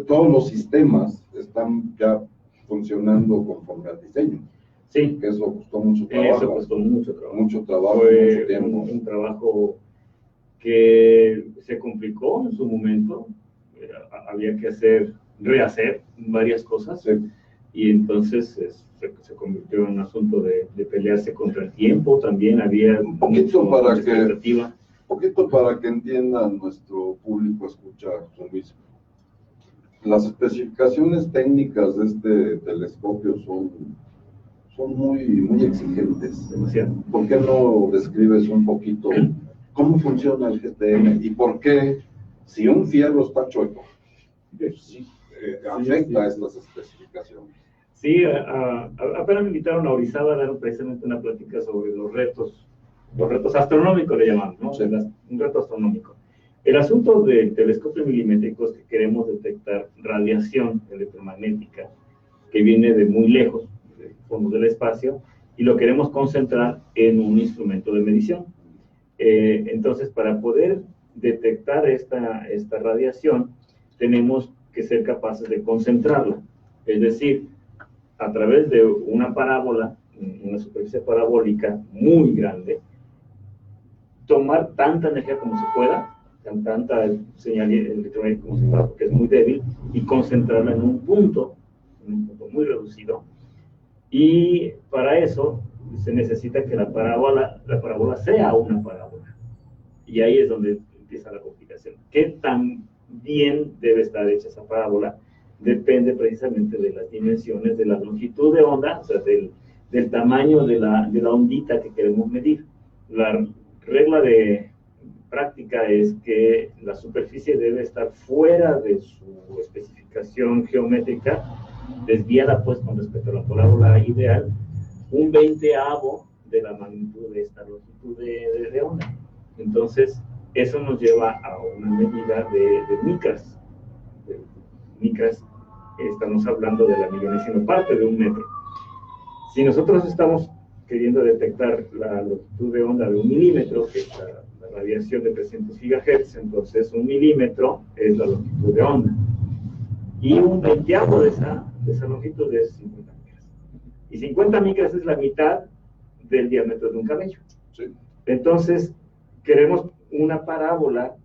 todos los sistemas están ya funcionando conforme al diseño. Sí. Que eso costó mucho trabajo. Eso costó mucho trabajo. Mucho trabajo, fue mucho tiempo. Un trabajo que se complicó en su momento. Había que rehacer varias cosas. Sí. Y entonces se convirtió en un asunto de pelearse contra el tiempo. También había un poquito para que entienda nuestro público escucha, José Luis. Las especificaciones técnicas de este telescopio son muy exigentes. Demasiado. ¿Por qué no describes un poquito cómo funciona el GTM y por qué, si un fierro está chueco, afecta a estas especificaciones? Sí, apenas me invitaron a Orizaba a dar precisamente una plática sobre los retos astronómicos, le llamamos, ¿no? Sí. Un reto astronómico. El asunto del telescopio milimétrico es que queremos detectar radiación electromagnética que viene de muy lejos, del fondo del espacio, y lo queremos concentrar en un instrumento de medición. Entonces, para poder detectar esta radiación, tenemos que ser capaces de concentrarla. Es decir, a través de una parábola, una superficie parabólica muy grande, tomar tanta energía como se pueda, tanta señal electromagnética como se pueda, porque es muy débil, y concentrarla en un punto muy reducido. Y para eso se necesita que la parábola sea una parábola. Y ahí es donde empieza la complicación. ¿Qué tan bien debe estar hecha esa parábola? Depende precisamente de las dimensiones, de la longitud de onda, o sea, del tamaño de la ondita que queremos medir. La regla de práctica es que la superficie debe estar fuera de su especificación geométrica, desviada pues con respecto a la parábola ideal, un 20avo de la magnitud de esta longitud de onda. Entonces, eso nos lleva a una medida de micras. Micras, estamos hablando de la millonésima parte de 1 metro. Si nosotros estamos queriendo detectar la longitud de onda de 1 milímetro, que es la radiación de 300 gigahertz, entonces 1 milímetro es la longitud de onda. Y un 20avo de esa longitud es 50 micras. Y 50 micras es la mitad del diámetro de un cabello. Sí. Entonces, queremos una parábola,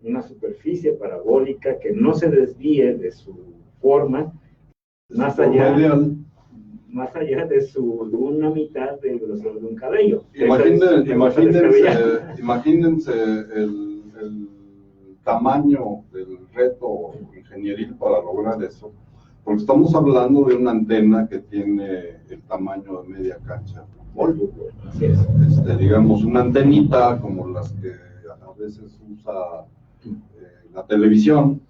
una superficie parabólica que no se desvíe de su forma, más allá de una mitad del grosor de un cabello. Imagínense el tamaño del reto ingenieril para lograr eso, porque estamos hablando de una antena que tiene el tamaño de media cancha de fútbol. Así es. Digamos, una antenita como las que a veces usa la televisión,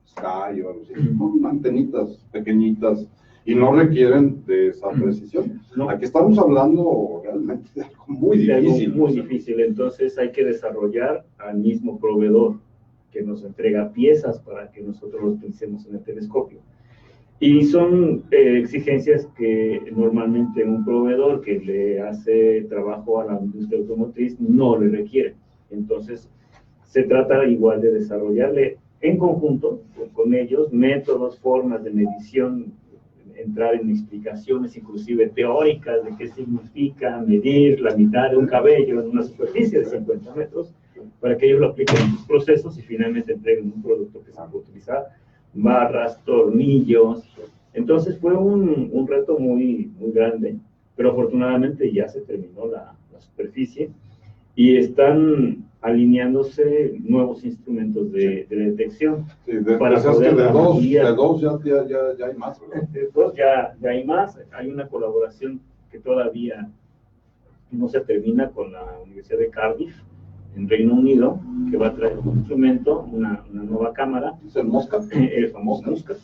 Sky o algo así, son antenitas pequeñitas y no requieren de esa precisión. No. Aquí estamos hablando realmente de algo muy difícil. Muy difícil, entonces hay que desarrollar al mismo proveedor que nos entrega piezas para que nosotros lo utilicemos en el telescopio. Y son exigencias que normalmente un proveedor que le hace trabajo a la industria automotriz no le requiere. Entonces, se trata igual de desarrollarle en conjunto con ellos métodos, formas de medición, entrar en explicaciones inclusive teóricas de qué significa medir la mitad de un cabello en una superficie de 50 metros, para que ellos lo apliquen en sus procesos y finalmente entreguen un producto que se puede utilizar, barras, tornillos. Entonces fue un reto muy grande, pero afortunadamente ya se terminó la superficie y están alineándose nuevos instrumentos de detección. Sí, para poder que de dos ya hay más, ¿verdad? De dos ya hay más. Hay una colaboración que todavía no se termina con la Universidad de Cardiff, en Reino Unido, que va a traer un instrumento, una nueva cámara. ¿Es el Mosca? El famoso Mosca.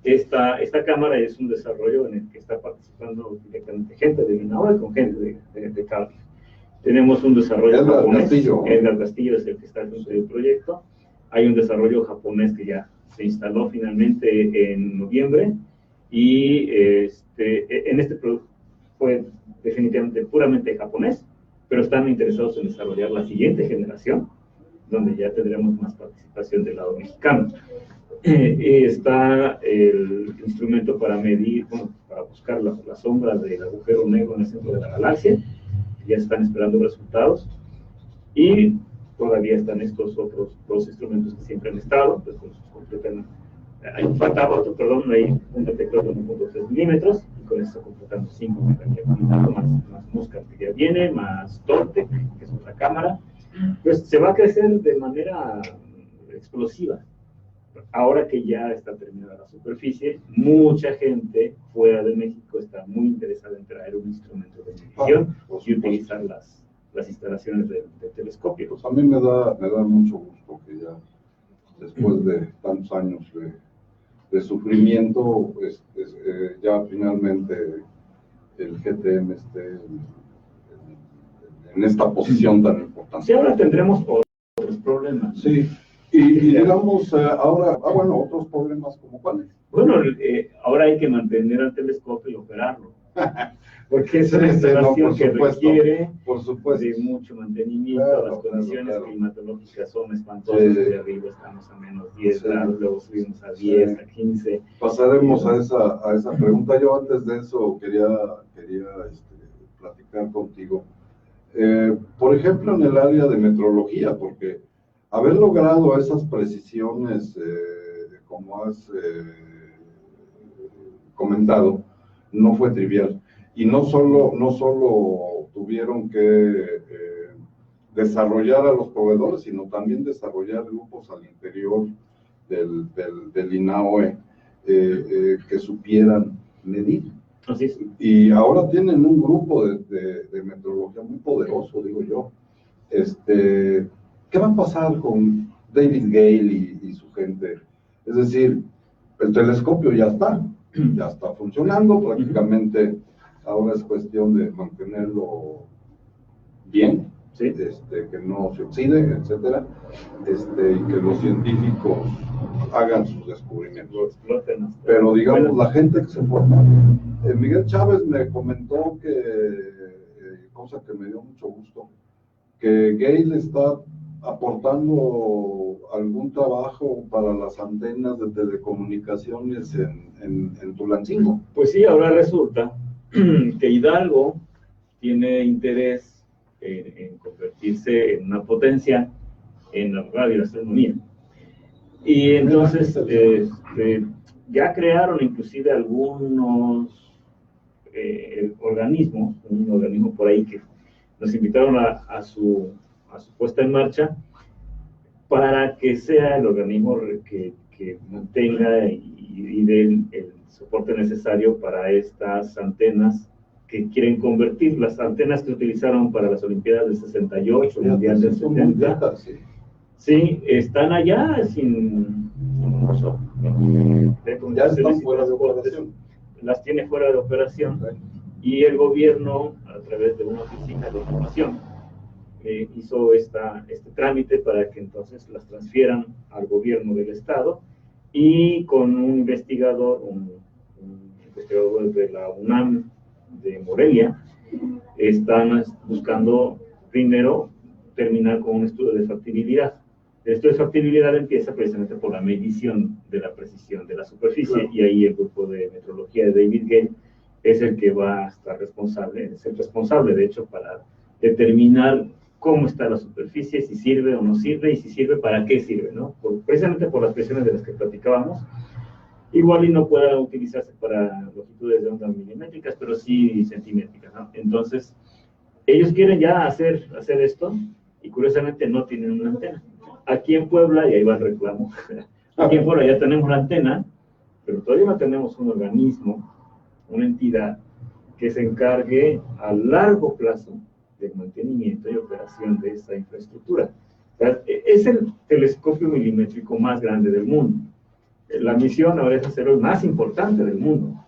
Esta cámara es un desarrollo en el que está participando directamente gente de INAOE con gente de Cardiff. Tenemos un desarrollo japonés. Edgar Castillo es el que está al frente del proyecto. Hay un desarrollo japonés que ya se instaló finalmente en noviembre y en este producto fue definitivamente puramente japonés, pero están interesados en desarrollar la siguiente generación, donde ya tendremos más participación del lado mexicano. Está el instrumento para medir, para buscar la sombra del agujero negro en el centro de la galaxia. Ya están esperando resultados y todavía están estos otros dos instrumentos que siempre han estado, pues completan. Hay un detector de 1.3 milímetros y con esto completando 5 más Mosca que ya viene, más Tortec, que es otra cámara. Pues se va a crecer de manera explosiva. Ahora que ya está terminada la superficie, mucha gente fuera de México está muy interesada en traer un instrumento de medición y utilizar las instalaciones del telescopio. Pues a mí me da mucho gusto que ya, después de tantos años de sufrimiento, ya finalmente el GTM esté en esta posición tan importante. Sí, ahora tendremos otros problemas. Sí. Y digamos, ahora, otros problemas como cuáles. Bueno, ahora hay que mantener al telescopio y operarlo, porque es una instalación que requiere de mucho mantenimiento. Claro, las condiciones climatológicas son espantosas. De arriba estamos a menos 10 grados, luego subimos a 10, a 15. Pasaremos a esa pregunta. Yo antes de eso quería platicar contigo. Por ejemplo, en el área de metrología, porque haber logrado esas precisiones, como has comentado, no fue trivial. Y no solo tuvieron que desarrollar a los proveedores, sino también desarrollar grupos al interior del INAOE que supieran medir. Así es. Y ahora tienen un grupo de metrología muy poderoso, digo yo. ¿Qué va a pasar con David Gale y su gente? Es decir, el telescopio ya está funcionando prácticamente. Ahora es cuestión de mantenerlo bien, sí. Que no se oxide, etcétera, y que los científicos hagan sus descubrimientos. Pero digamos, la gente que se forma. Miguel Chávez me comentó cosa que me dio mucho gusto, que Gale está aportando algún trabajo para las antenas de telecomunicaciones en Tulancingo. Pues sí, ahora resulta que Hidalgo tiene interés en convertirse en una potencia en la radioastronomía. Y entonces ya crearon inclusive algunos organismos, un organismo por ahí que nos invitaron a su puesta en marcha para que sea el organismo que mantenga y dé el soporte necesario para estas antenas que quieren convertir. Las antenas que utilizaron para las Olimpiadas del 68, el Mundial del 70, sí, están allá sin uso. Ya están fuera de operación. Las tiene fuera de operación, y el gobierno, a través de una oficina de información, hizo este trámite para que entonces las transfieran al gobierno del estado, y con un investigador, un investigadores de la UNAM de Morelia están buscando primero terminar con un estudio de factibilidad. El estudio de factibilidad empieza precisamente por la medición de la precisión de la superficie, y ahí el grupo de metrología de David Gale es el que va a estar responsable, es el responsable de hecho para determinar cómo está la superficie, si sirve o no sirve, y si sirve, para qué sirve, ¿no? Precisamente por las presiones de las que platicábamos. Igual y no pueda utilizarse para longitudes de onda milimétricas, pero sí centimétricas, ¿no? Entonces, ellos quieren ya hacer esto, y curiosamente no tienen una antena. Aquí en Puebla, y ahí va el reclamo, aquí en Puebla ya tenemos la antena, pero todavía no tenemos un organismo, una entidad que se encargue a largo plazo del mantenimiento y operación de esa infraestructura. O sea, es el telescopio milimétrico más grande del mundo. La misión ahora es hacerlo el más importante del mundo,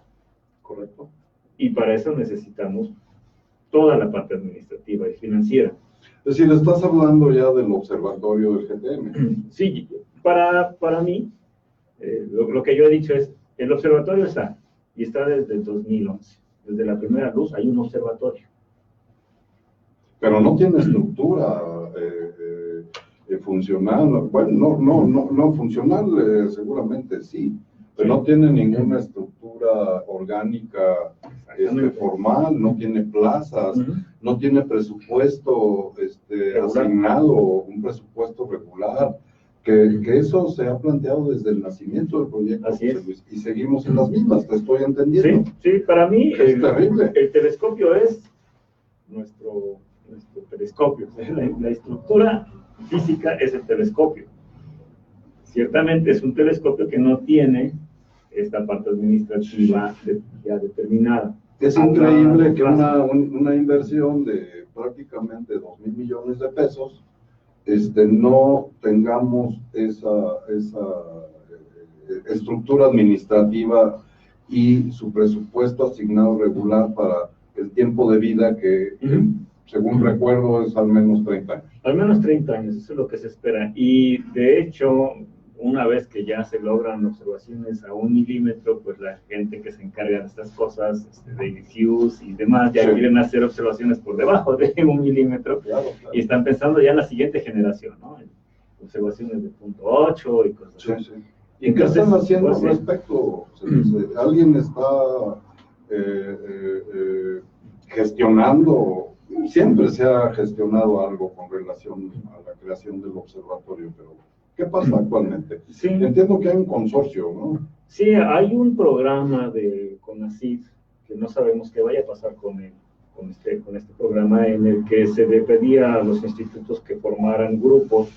¿correcto? Y para eso necesitamos toda la parte administrativa y financiera. Es decir, estás hablando ya del observatorio del GTM. Sí, para mí, lo que yo he dicho es, el observatorio está, y está desde el 2011. Desde la primera luz hay un observatorio. Pero no tiene estructura funcional. Bueno, no funcional, seguramente sí, pero no tiene ninguna estructura orgánica formal, no tiene plazas, no tiene presupuesto asignado, un presupuesto regular, que eso se ha planteado desde el nacimiento del proyecto. Así es. Luis, y seguimos en las mismas, te estoy entendiendo. Sí, para mí es terrible. El telescopio es nuestro telescopio. La estructura física es el telescopio. Ciertamente es un telescopio que no tiene esta parte administrativa ya determinada. Es increíble que una inversión de prácticamente 2,000 millones de pesos no tengamos esa estructura administrativa y su presupuesto asignado regular para el tiempo de vida que, según recuerdo, es al menos 30 años. Al menos 30 años, eso es lo que se espera. Y de hecho, una vez que ya se logran observaciones a 1 milímetro, pues la gente que se encarga de estas cosas, David Hughes y demás, ya quieren hacer observaciones por debajo de 1 milímetro, claro. Y están pensando ya en la siguiente generación, ¿no? En observaciones de 0.8 y cosas así. Sí. ¿Y qué están haciendo al respecto? ¿Alguien está gestionando? Siempre se ha gestionado algo con relación a la creación del observatorio, pero ¿qué pasa actualmente? Sí. Entiendo que hay un consorcio, ¿no? Sí, hay un programa de CONACYT que no sabemos qué vaya a pasar con este programa, en el que se le pedía a los institutos que formaran grupos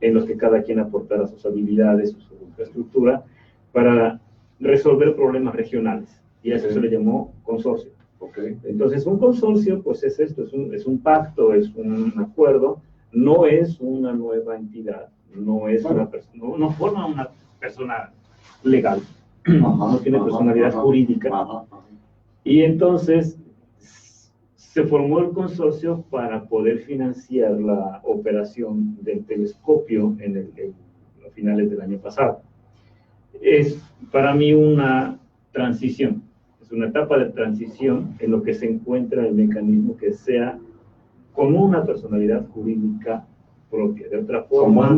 en los que cada quien aportara sus habilidades, su infraestructura, para resolver problemas regionales, y a eso se le llamó consorcio. Entonces, un consorcio, pues es esto, es un pacto, es un acuerdo, no es una nueva entidad, no es una persona, no forma una persona legal, no tiene personalidad jurídica, y entonces se formó el consorcio para poder financiar la operación del telescopio a finales del año pasado. Es para mí una transición. Es una etapa de transición en lo que se encuentra el mecanismo que sea con una personalidad jurídica propia. De otra forma,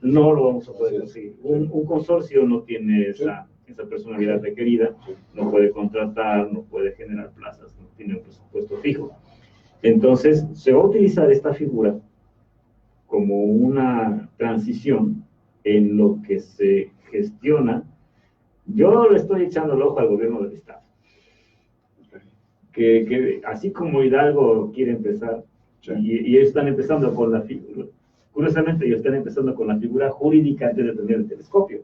no lo vamos a poder conseguir. Un consorcio no tiene esa personalidad requerida, no puede contratar, no puede generar plazas, no tiene un presupuesto fijo. Entonces, se va a utilizar esta figura como una transición en lo que se gestiona. Yo le estoy echando el ojo al gobierno del Estado. Que así como Hidalgo quiere empezar, y ellos están empezando con la figura, curiosamente ellos están empezando con la figura jurídica antes de tener el telescopio.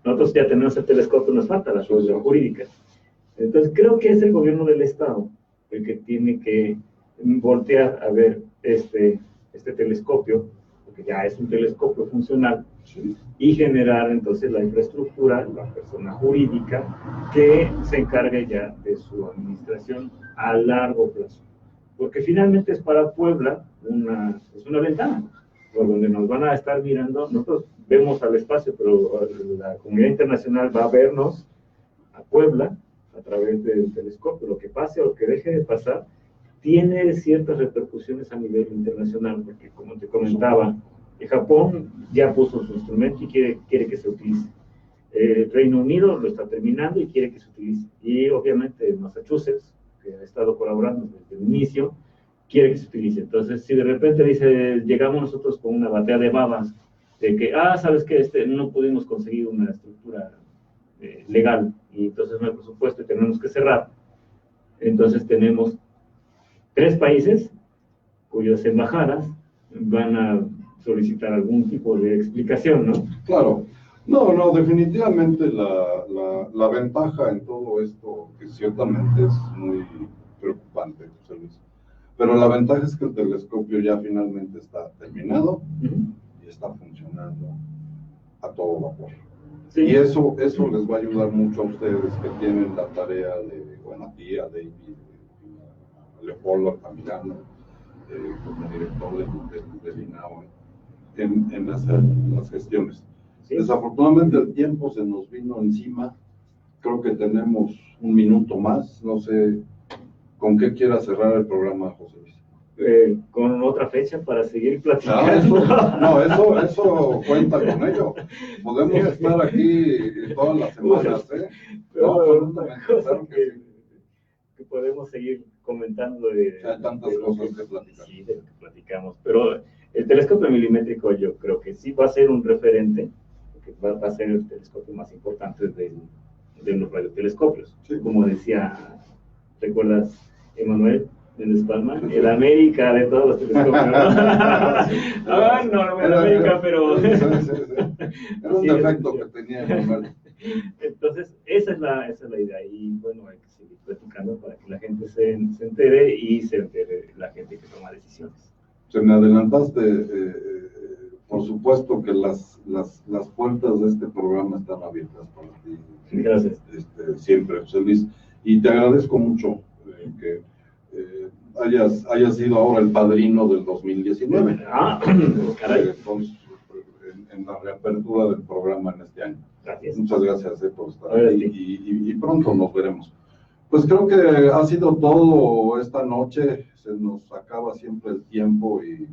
Nosotros ya tenemos el telescopio, nos falta la figura jurídica. Entonces creo que es el gobierno del Estado el que tiene que voltear a ver este telescopio, porque ya es un telescopio funcional, y generar entonces la infraestructura, la persona jurídica que se encargue ya de su administración a largo plazo. Porque finalmente es para Puebla es una ventana por donde nos van a estar mirando. Nosotros vemos al espacio, pero la comunidad internacional va a vernos a Puebla a través del telescopio. Lo que pase o que deje de pasar tiene ciertas repercusiones a nivel internacional, porque como te comentaba, Japón ya puso su instrumento y quiere que se utilice. El Reino Unido lo está terminando y quiere que se utilice. Y obviamente Massachusetts, que ha estado colaborando desde el inicio, quiere que se utilice. Entonces, si de repente llegamos nosotros con una batea de babas, de que, ¿sabes qué? No pudimos conseguir una estructura legal, y entonces no hay presupuesto y tenemos que cerrar. Entonces tenemos 3 países cuyas embajadas van a solicitar algún tipo de explicación, ¿no? Claro. No, definitivamente la ventaja en todo esto, que ciertamente es muy preocupante, José Luis, pero la ventaja es que el telescopio ya finalmente está terminado y está funcionando a todo vapor. Sí. Y eso les va a ayudar mucho a ustedes que tienen la tarea de, bueno, a ti, a David, a Leopoldo Altamirano, como director del INAO, en hacer las gestiones. Sí. Desafortunadamente el tiempo se nos vino encima. Creo que tenemos un minuto más. No sé con qué quiera cerrar el programa, José Luis. Con otra fecha para seguir platicando. Eso cuenta con ello. Podemos estar aquí todas las semanas, ¿eh? Que podemos seguir comentando hay tantas cosas que platicar. Sí, de lo que platicamos. Pero el telescopio milimétrico yo creo que sí va a ser un referente, porque va a ser el telescopio más importante de los radiotelescopios. Sí. Como decía, ¿recuerdas, Emanuel Méndez Palma? El América de todos los telescopios, ¿no? No el América, pero... Era un defecto que tenía Emanuel. Entonces, esa es la idea, y bueno, hay que seguir platicando para que la gente se entere y se entere la gente que toma decisiones. Se me adelantaste, por supuesto que las puertas de este programa están abiertas para ti. Gracias. Siempre, José Luis, y te agradezco mucho que hayas sido ahora el padrino del 2019. Caray. En la reapertura del programa en este año. Gracias. Muchas gracias por estar aquí y pronto nos veremos. Pues creo que ha sido todo esta noche. Se nos acaba siempre el tiempo y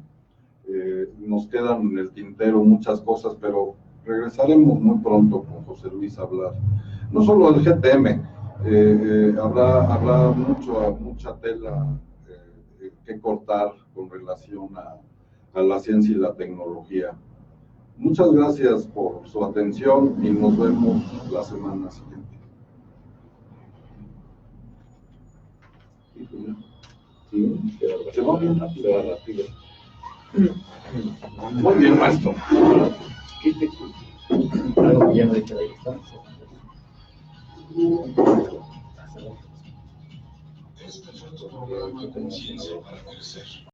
nos quedan en el tintero muchas cosas, pero regresaremos muy pronto con José Luis a hablar, no solo del GTM, habrá mucha tela que cortar con relación a la ciencia y la tecnología. Muchas gracias por su atención y nos vemos la semana siguiente. Sí, se va bien rápido. Muy bien, maestro. Algo que ya no deja de estar. Este fue tu programa Conciencia para Crecer.